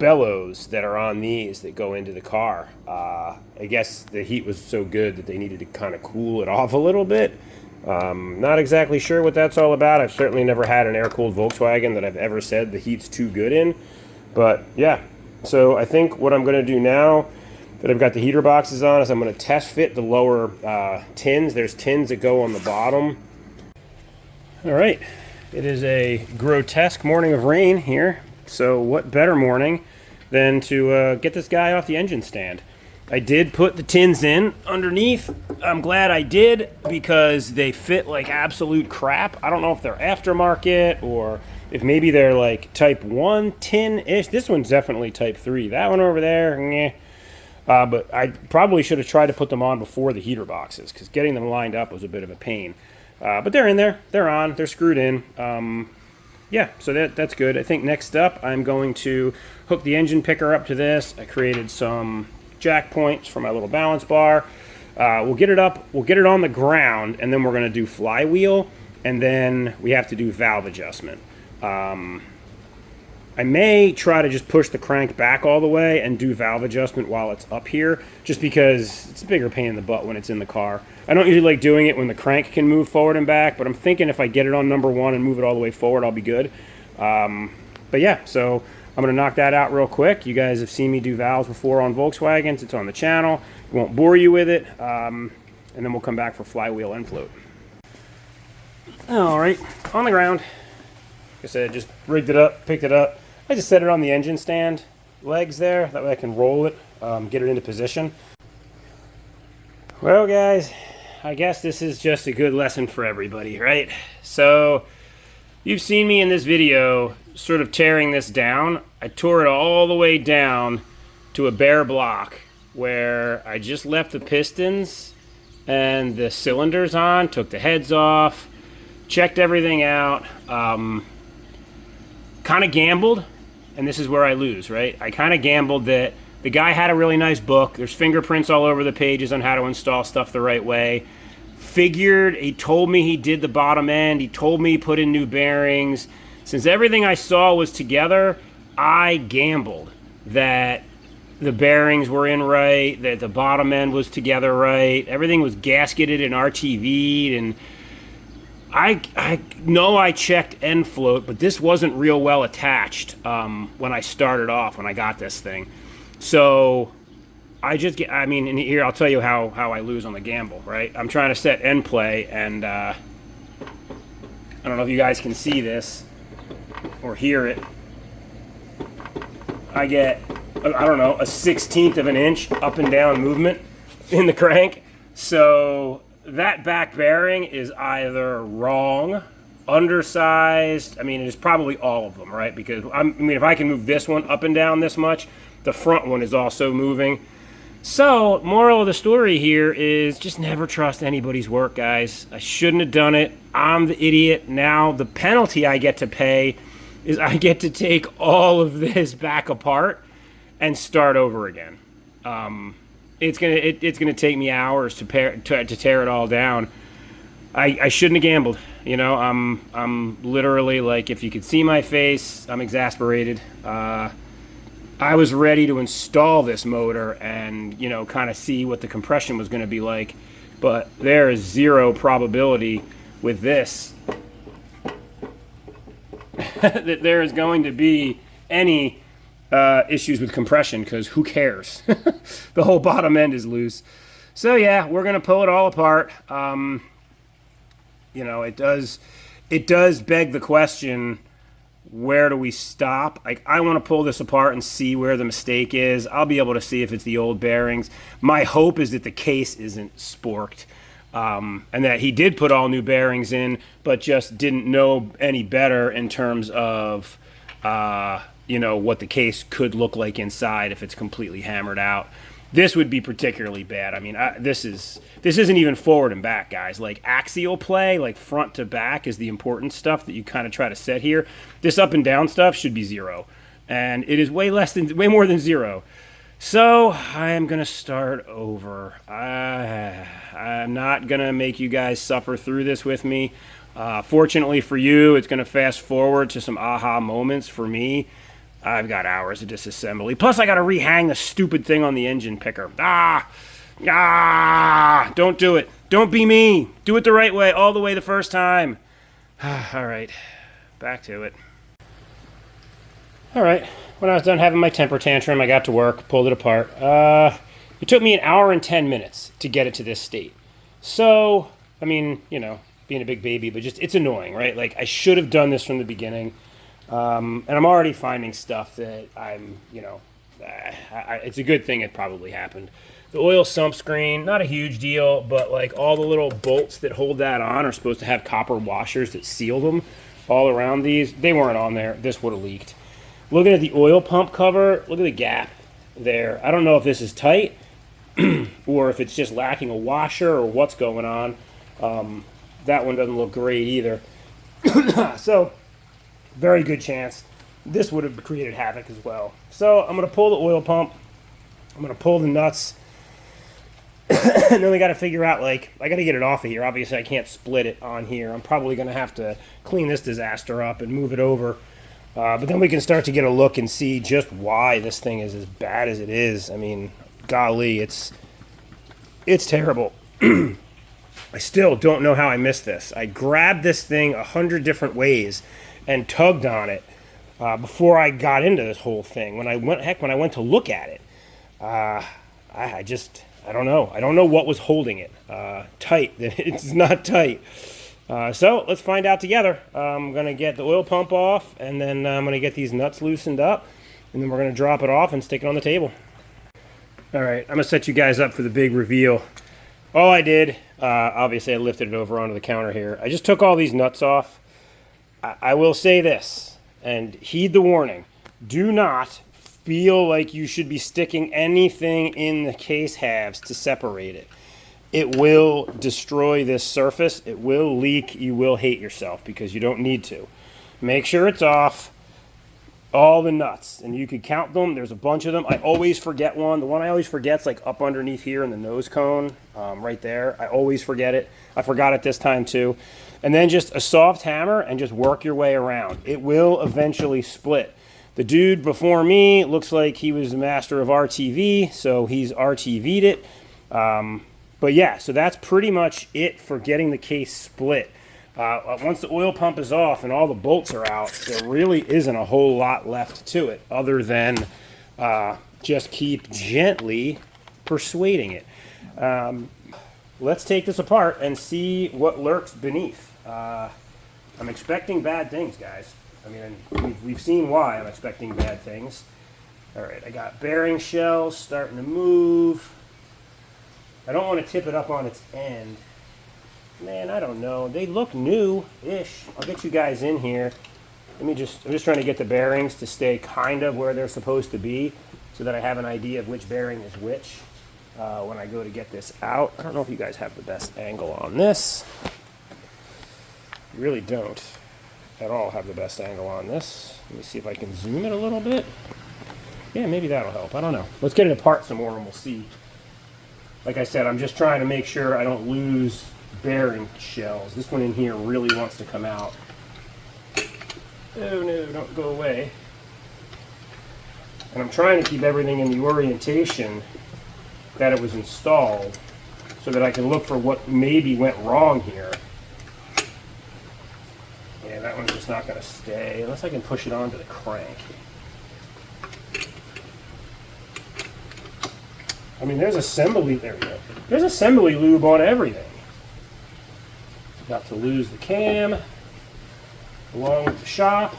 bellows that are on these that go into the car. I guess the heat was so good that they needed to kind of cool it off a little bit. Not exactly sure what that's all about. I've certainly never had an air-cooled Volkswagen that I've ever said the heat's too good in. But yeah, so I think what I'm going to do now that I've got the heater boxes on is I'm going to test fit the lower tins. There's tins that go on the bottom. All right, it is a grotesque morning of rain here. So what better morning than to get this guy off the engine stand. I did put the tins in underneath. I'm glad I did, because they fit like absolute crap. I don't know if they're aftermarket or if maybe they're like Type 1 tin-ish. This one's definitely Type 3. That one over there, meh. But I probably should have tried to put them on before the heater boxes, because getting them lined up was a bit of a pain. But they're in there. They're on. They're screwed in. Yeah, so that's good. I think next up I'm going to hook the engine picker up to this. I created some jack points for my little balance bar. We'll get it up, we'll get it on the ground, and then we're going to do flywheel, and then we have to do valve adjustment. I may try to just push the crank back all the way and do valve adjustment while it's up here, just because it's a bigger pain in the butt when it's in the car. I don't usually like doing it when the crank can move forward and back, but I'm thinking if I get it on number one and move it all the way forward, I'll be good. But yeah, so I'm going to knock that out real quick. You guys have seen me do valves before on Volkswagens. It's on the channel. Won't bore you with it. And then we'll come back for flywheel and float. All right, on the ground. Like I said, just rigged it up, picked it up. I just set it on the engine stand legs there. That way I can roll it, get it into position. Well, guys, I guess this is just a good lesson for everybody, right? So you've seen me in this video sort of tearing this down. I tore it all the way down to a bare block where I just left the pistons and the cylinders on, took the heads off, checked everything out, kind of gambled, and this is where I lose, right? I kind of gambled that the guy had a really nice book. There's fingerprints all over the pages on how to install stuff the right way. Figured, he told me he did the bottom end. He told me he put in new bearings. Since everything I saw was together, I gambled that the bearings were in right, that the bottom end was together right, everything was gasketed and RTV'd, and I know I checked end float, but this wasn't real well attached when I started off, when I got this thing. So I mean, and here I'll tell you how I lose on the gamble, right? I'm trying to set end play, and I don't know if you guys can see this or hear it. I get, I don't know, a 1/16 of an inch up and down movement in the crank. So that back bearing is either wrong, undersized. I mean, it's probably all of them, right? Because I mean, if I can move this one up and down this much, the front one is also moving. So, moral of the story here is just never trust anybody's work, guys. I shouldn't have done it. I'm the idiot. Now the penalty I get to pay is I get to take all of this back apart and start over again. It's gonna take me hours to tear it all down. I shouldn't have gambled. You know, I'm literally, like, if you could see my face, I'm exasperated. I was ready to install this motor and, you know, kind of see what the compression was going to be like, but there is zero probability with this that there is going to be any issues with compression, because who cares? The whole bottom end is loose. So yeah, we're going to pull it all apart. You know, it does beg the question, where do we stop? Like, I want to pull this apart and see where the mistake is. I'll be able to see if it's the old bearings. My hope is that the case isn't sporked, and that he did put all new bearings in, but just didn't know any better in terms of, you know, what the case could look like inside if it's completely hammered out. This would be particularly bad. I mean, this isn't even forward and back, guys. Like, axial play, like front to back, is the important stuff that you kind of try to set here. This up and down stuff should be zero, and it is way more than zero. So I am gonna start over. I'm not gonna make you guys suffer through this with me. Fortunately for you, it's gonna fast forward to some aha moments. For me, I've got hours of disassembly. Plus, I got to rehang the stupid thing on the engine picker. Don't do it. Don't be me. Do it the right way, all the way the first time. All right, back to it. All right, when I was done having my temper tantrum, I got to work, pulled it apart. It took me 1 hour and 10 minutes to get it to this state. So, I mean, you know, being a big baby, but just, it's annoying, right? Like, I should have done this from the beginning. And I'm already finding stuff that I'm, you know, it's a good thing it probably happened. The oil sump screen, not a huge deal, but like all the little bolts that hold that on are supposed to have copper washers that seal them all around these. They weren't on there. This would have leaked. Looking at the oil pump cover, look at the gap there. I don't know if this is tight or if it's just lacking a washer or what's going on. That one doesn't look great either. So, very good chance this would have created havoc as well. So I'm going to pull the oil pump. I'm going to pull the nuts. And then we got to figure out, like, I got to get it off of here. Obviously, I can't split it on here. I'm probably going to have to clean this disaster up and move it over. But then we can start to get a look and see just why this thing is as bad as it is. I mean, golly, it's terrible. I still don't know how I missed this. I grabbed this thing 100 different ways and tugged on it before I got into this whole thing. When I went to look at it, I don't know. I don't know what was holding it tight. It's not tight. So let's find out together. I'm going to get the oil pump off, and then I'm going to get these nuts loosened up, and then we're going to drop it off and stick it on the table. All right, I'm going to set you guys up for the big reveal. All I did, obviously I lifted it over onto the counter here. I just took all these nuts off. I will say this, and heed the warning. Do not feel like you should be sticking anything in the case halves to separate it. It will destroy this surface. It will leak. You will hate yourself because you don't need to. Make sure it's off. All the nuts, and you could count them. There's a bunch of them. I always forget one. The one I always forget's like up underneath here in the nose cone, right there. I always forget it. I forgot it this time too. And then just a soft hammer and just work your way around. It will eventually split. The dude before me looks like he was the master of RTV, so he's RTV'd it. But yeah, so that's pretty much it for getting the case split. Once the oil pump is off and all the bolts are out, there really isn't a whole lot left to it other than just keep gently persuading it. Let's take this apart and see what lurks beneath. I'm expecting bad things, guys. I mean, we've seen why I'm expecting bad things. All right, I got bearing shells starting to move. I don't want to tip it up on its end. Man, I don't know. They look new-ish. I'll get you guys in here. I'm just trying to get the bearings to stay kind of where they're supposed to be so that I have an idea of which bearing is which when I go to get this out. I don't know if you guys have the best angle on this. You really don't at all have the best angle on this. Let me see if I can zoom it a little bit. Yeah, maybe that'll help. I don't know. Let's get it apart some more and we'll see. Like I said, I'm just trying to make sure I don't lose bearing shells. This one in here really wants to come out. Oh no, don't go away. And I'm trying to keep everything in the orientation that it was installed so that I can look for what maybe went wrong here. Yeah, that one's just not going to stay unless I can push it onto the crank. I mean, there's assembly, there we go. There's assembly lube on everything. About to lose the cam along with the shop.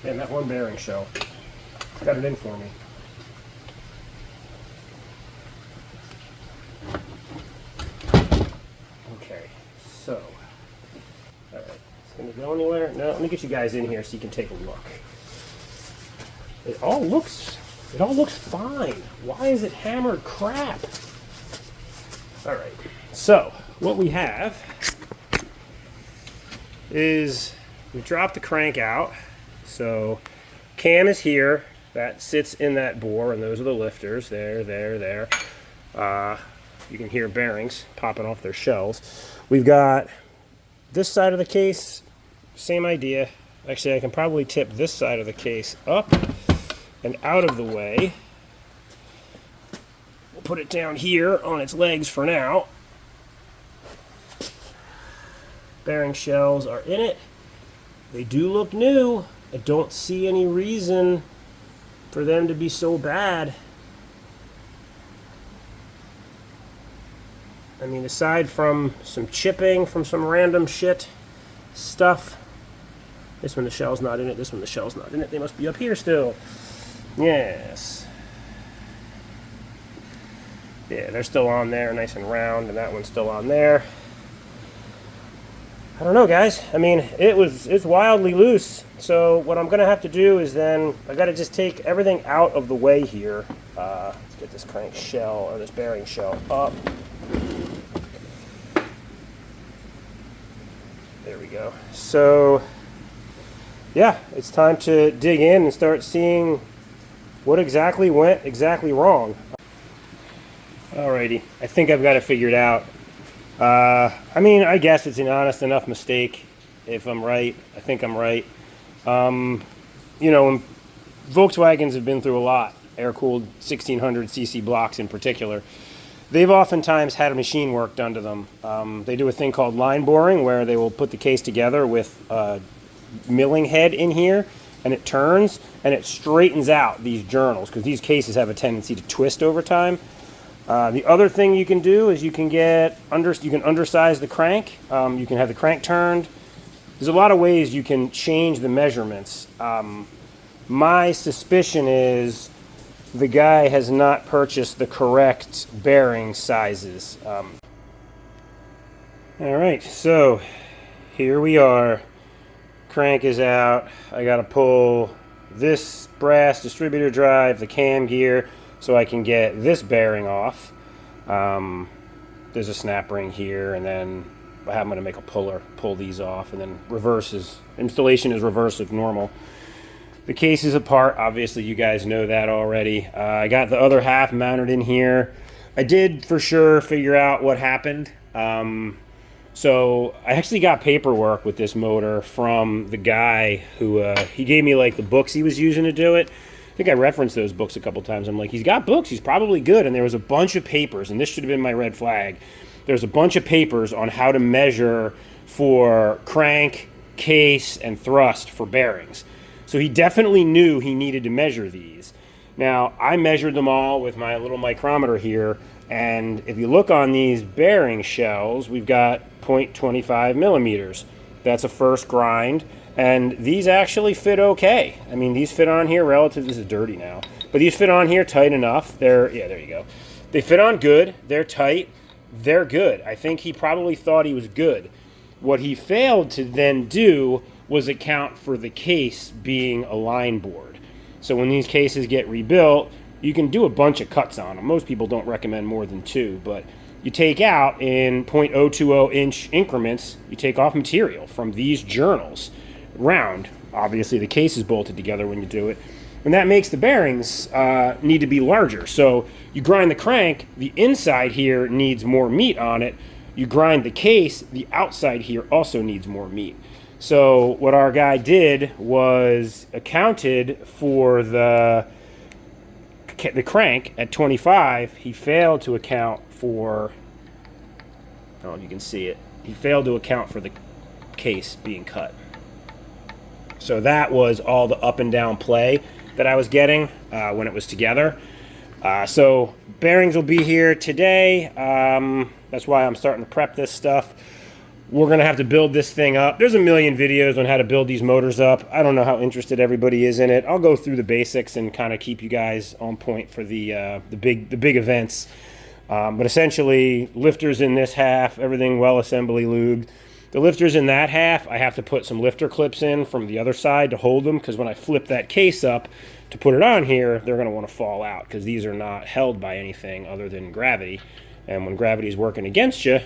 And that one bearing shell got it in for me. Okay, so, all right, it's gonna go anywhere? No, let me get you guys in here so you can take a look. It all looks fine. Why is it hammered crap? All right, so what we have is we dropped the crank out. So cam is here, that sits in that bore, and those are the lifters, there. You can hear bearings popping off their shells. We've got this side of the case, same idea. Actually, I can probably tip this side of the case up and out of the way. We'll put it down here on its legs for now. Bearing shells are in it. They do look new. I don't see any reason for them to be so bad. I mean, aside from some chipping from some random shit stuff. This one the shell's not in it, this one the shell's not in it. They must be up here still. Yes. Yeah, they're still on there, nice and round, and that one's still on there. I don't know, guys. I mean, it's wildly loose. So what I'm gonna have to do is then I gotta just take everything out of the way here. Let's get this crank shell or this bearing shell up. There we go. So yeah, it's time to dig in and start seeing what exactly went exactly wrong. Alrighty, I think I've got it figured out. I mean, I guess it's an honest enough mistake. If I'm right, I think I'm right. You know, Volkswagens have been through a lot, air-cooled 1600cc blocks in particular. They've oftentimes had a machine work done to them. They do a thing called line boring where they will put the case together with a milling head in here, and it turns and it straightens out these journals because these cases have a tendency to twist over time. The other thing you can do is you can undersize the crank. You can have the crank turned. There's a lot of ways you can change the measurements. My suspicion is the guy has not purchased the correct bearing sizes. All right, so here we are. Crank is out. I got to pull this brass distributor drive, the cam gear, so I can get this bearing off. There's a snap ring here, and then I'm going to make a pull these off, and then installation is reverse of normal. The case is apart, obviously you guys know that already. I got the other half mounted in here. I did for sure figure out what happened. So I actually got paperwork with this motor from the guy who he gave me like the books he was using to do it. I think I referenced those books a couple times. I'm like, he's got books, he's probably good. And there was a bunch of papers, and this should have been my red flag. There's a bunch of papers on how to measure for crank, case, and thrust for bearings. So he definitely knew he needed to measure these. Now, I measured them all with my little micrometer here, and if you look on these bearing shells, we've got 0.25 millimeters. That's a first grind, and these actually fit okay. I mean, these fit on here relative, this is dirty now, but these fit on here tight enough. They're, yeah, there you go. They fit on good, they're tight, they're good. I think he probably thought he was good. What he failed to then do was account for the case being a line board. So when these cases get rebuilt, you can do a bunch of cuts on them. Most people don't recommend more than 2, but you take out in 0.020 inch increments, you take off material from these journals, round. Obviously the case is bolted together when you do it, and that makes the bearings need to be larger. So you grind the crank, the inside here needs more meat on it. You grind the case, the outside here also needs more meat. So what our guy did was accounted for the crank at 25. He failed to account for, oh, you can see it. He failed to account for the case being cut. So that was all the up and down play that I was getting when it was together. So bearings will be here today. That's why I'm starting to prep this stuff. We're going to have to build this thing up. There's a million videos on how to build these motors up. I don't know how interested everybody is in it. I'll go through the basics and kind of keep you guys on point for the big events. But essentially, lifters in this half, everything well assembly lubed. The lifters in that half, I have to put some lifter clips in from the other side to hold them, because when I flip that case up to put it on here, they're going to want to fall out, because these are not held by anything other than gravity. And when gravity's working against you,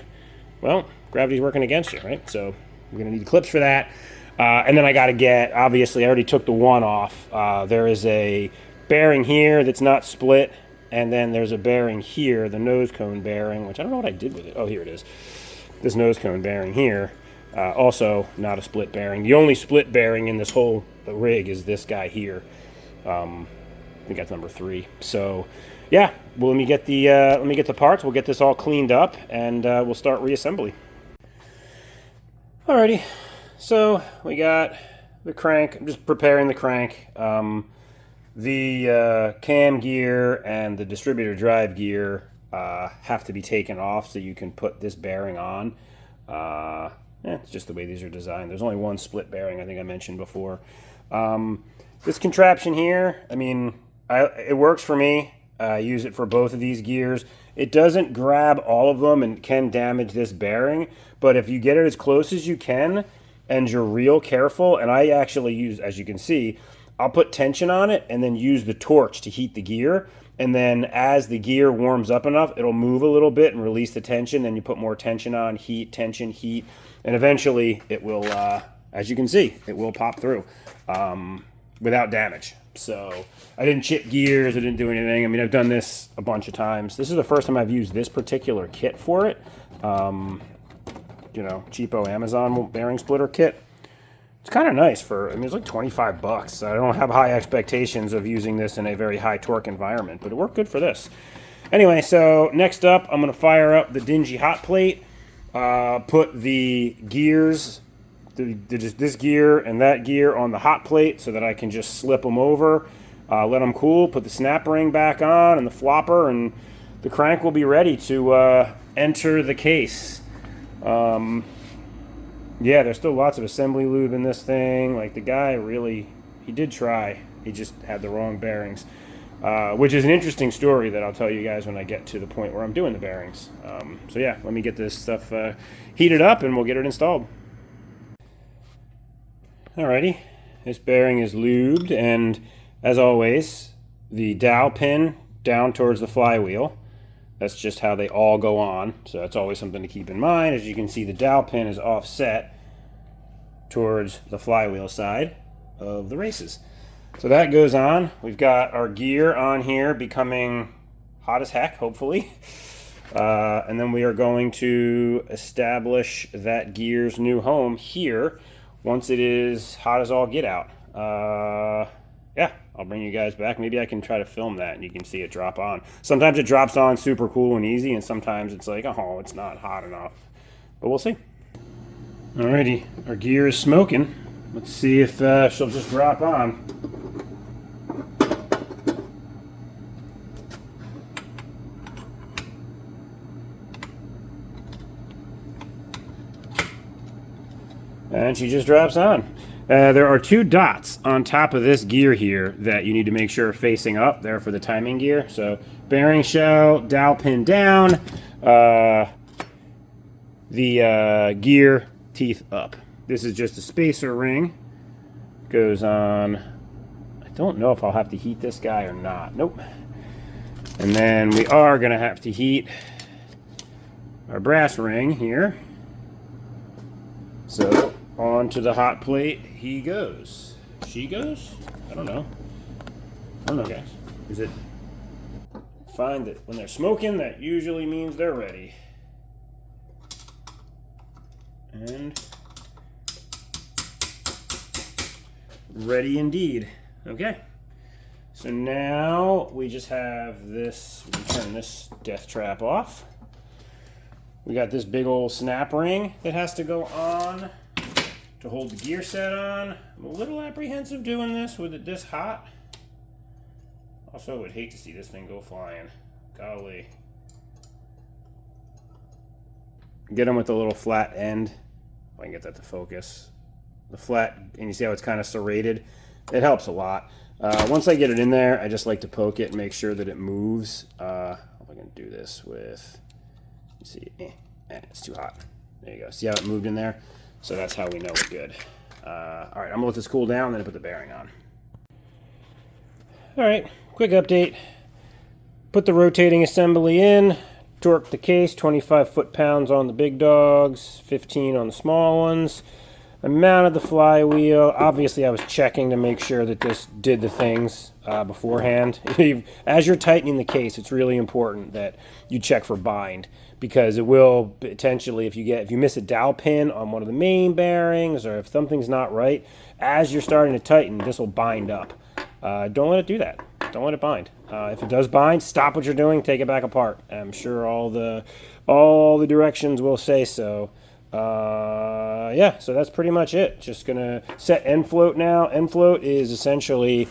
well, gravity's working against you, right? So we're going to need clips for that. And then I got to get, obviously, I already took the one off. There is a bearing here that's not split, and then there's a bearing here, the nose cone bearing, which I don't know what I did with it. Oh, here it is. This nose cone bearing here, also not a split bearing. The only split bearing in this whole rig is this guy here. I think that's number 3. So yeah, well, let me get the parts. We'll get this all cleaned up, and we'll start reassembly. Alrighty, so we got the crank. I'm just preparing the crank. The cam gear and the distributor drive gear have to be taken off so you can put this bearing on. It's just the way these are designed. There's only one split bearing, I think I mentioned before. This contraption here, I mean, it works for me. I use it for both of these gears. It doesn't grab all of them and can damage this bearing, but if you get it as close as you can and you're real careful, and I actually use, as you can see, I'll put tension on it and then use the torch to heat the gear. And then as the gear warms up enough, it'll move a little bit and release the tension. Then you put more tension on, heat, tension, heat, and eventually it will, as you can see, it will pop through without damage. So I didn't chip gears, I didn't do anything. I mean, I've done this a bunch of times. This is the first time I've used this particular kit for it. You know, cheapo Amazon bearing splitter kit. It's kind of nice for, I mean, it's like 25 bucks. I don't have high expectations of using this in a very high torque environment, but it worked good for this. Anyway, so next up, I'm going to fire up the dingy hot plate, put the gears, this gear and that gear on the hot plate so that I can just slip them over, let them cool, put the snap ring back on and the flopper, and the crank will be ready to enter the case. Yeah, there's still lots of assembly lube in this thing. Like, the guy really, he did try. He just had the wrong bearings, which is an interesting story that I'll tell you guys when I get to the point where I'm doing the bearings. So yeah, let me get this stuff heated up and we'll get it installed. Alrighty, this bearing is lubed, and as always, the dowel pin down towards the flywheel. That's just how they all go on, so that's always something to keep in mind. As you can see, the dowel pin is offset towards the flywheel side of the races. So that goes on. We've got our gear on here becoming hot as heck, hopefully. And then we are going to establish that gear's new home here once it is hot as all get out. Yeah, I'll bring you guys back. Maybe I can try to film that and you can see it drop on. Sometimes it drops on super cool and easy, and sometimes it's like, oh, it's not hot enough. But we'll see. Alrighty, our gear is smoking. Let's see if she'll just drop on. And she just drops on. There are two dots on top of this gear here that you need to make sure are facing up. There for the timing gear. So bearing shell, dowel pin down, the gear teeth up. This is just a spacer ring. Goes on. I don't know if I'll have to heat this guy or not. Nope. And then we are going to have to heat our brass ring here. So onto the hot plate he goes. She goes? I don't know. I don't know, guys. Is it? Find that when they're smoking, that usually means they're ready. And ready indeed. Okay. So now we just have this. We can turn this death trap off. We got this big old snap ring that has to go on to hold the gear set on. I'm a little apprehensive doing this with it this hot. Also, I would hate to see this thing go flying. Golly. Get them with the little flat end. If I can get that to focus. The flat, and you see how it's kind of serrated? It helps a lot. Once I get it in there, I just like to poke it and make sure that it moves. If I can do this with, let's see, it's too hot. There you go. See how it moved in there? So that's how we know it's good. All right, I'm gonna let this cool down, then put the bearing on. All right, quick update. Put the rotating assembly in, torque the case, 25 foot-pounds on the big dogs, 15 on the small ones. I mounted the flywheel. Obviously, I was checking to make sure that this did the things beforehand. As you're tightening the case, it's really important that you check for bind, because it will potentially, if you miss a dowel pin on one of the main bearings, or if something's not right, as you're starting to tighten, this will bind up. Don't let it do that. Don't let it bind. If it does bind, stop what you're doing, take it back apart. I'm sure all the directions will say so. Yeah, so that's pretty much it. Just gonna set end float now. End float is essentially,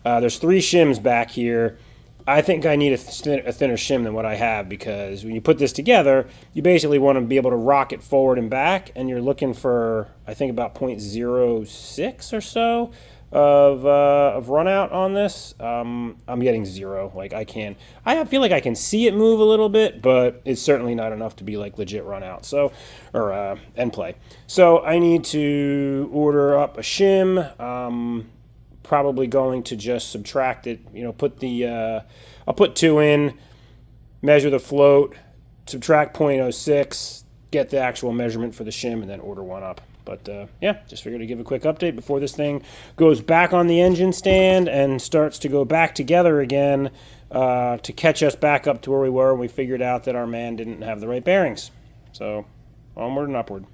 there's 3 shims back here. I think I need a thinner shim than what I have, because when you put this together, you basically want to be able to rock it forward and back, and you're looking for, I think, about 0.06 or so of run out on this. I'm getting 0. Like, I feel like I can see it move a little bit, but it's certainly not enough to be like legit run out. So, or end play. So I need to order up a shim. Probably going to just subtract it. You know, I'll put 2 in, measure the float, subtract 0.06, get the actual measurement for the shim, and then order one up. But yeah, just figured to give a quick update before this thing goes back on the engine stand and starts to go back together again, to catch us back up to where we were when we figured out that our man didn't have the right bearings. So onward and upward.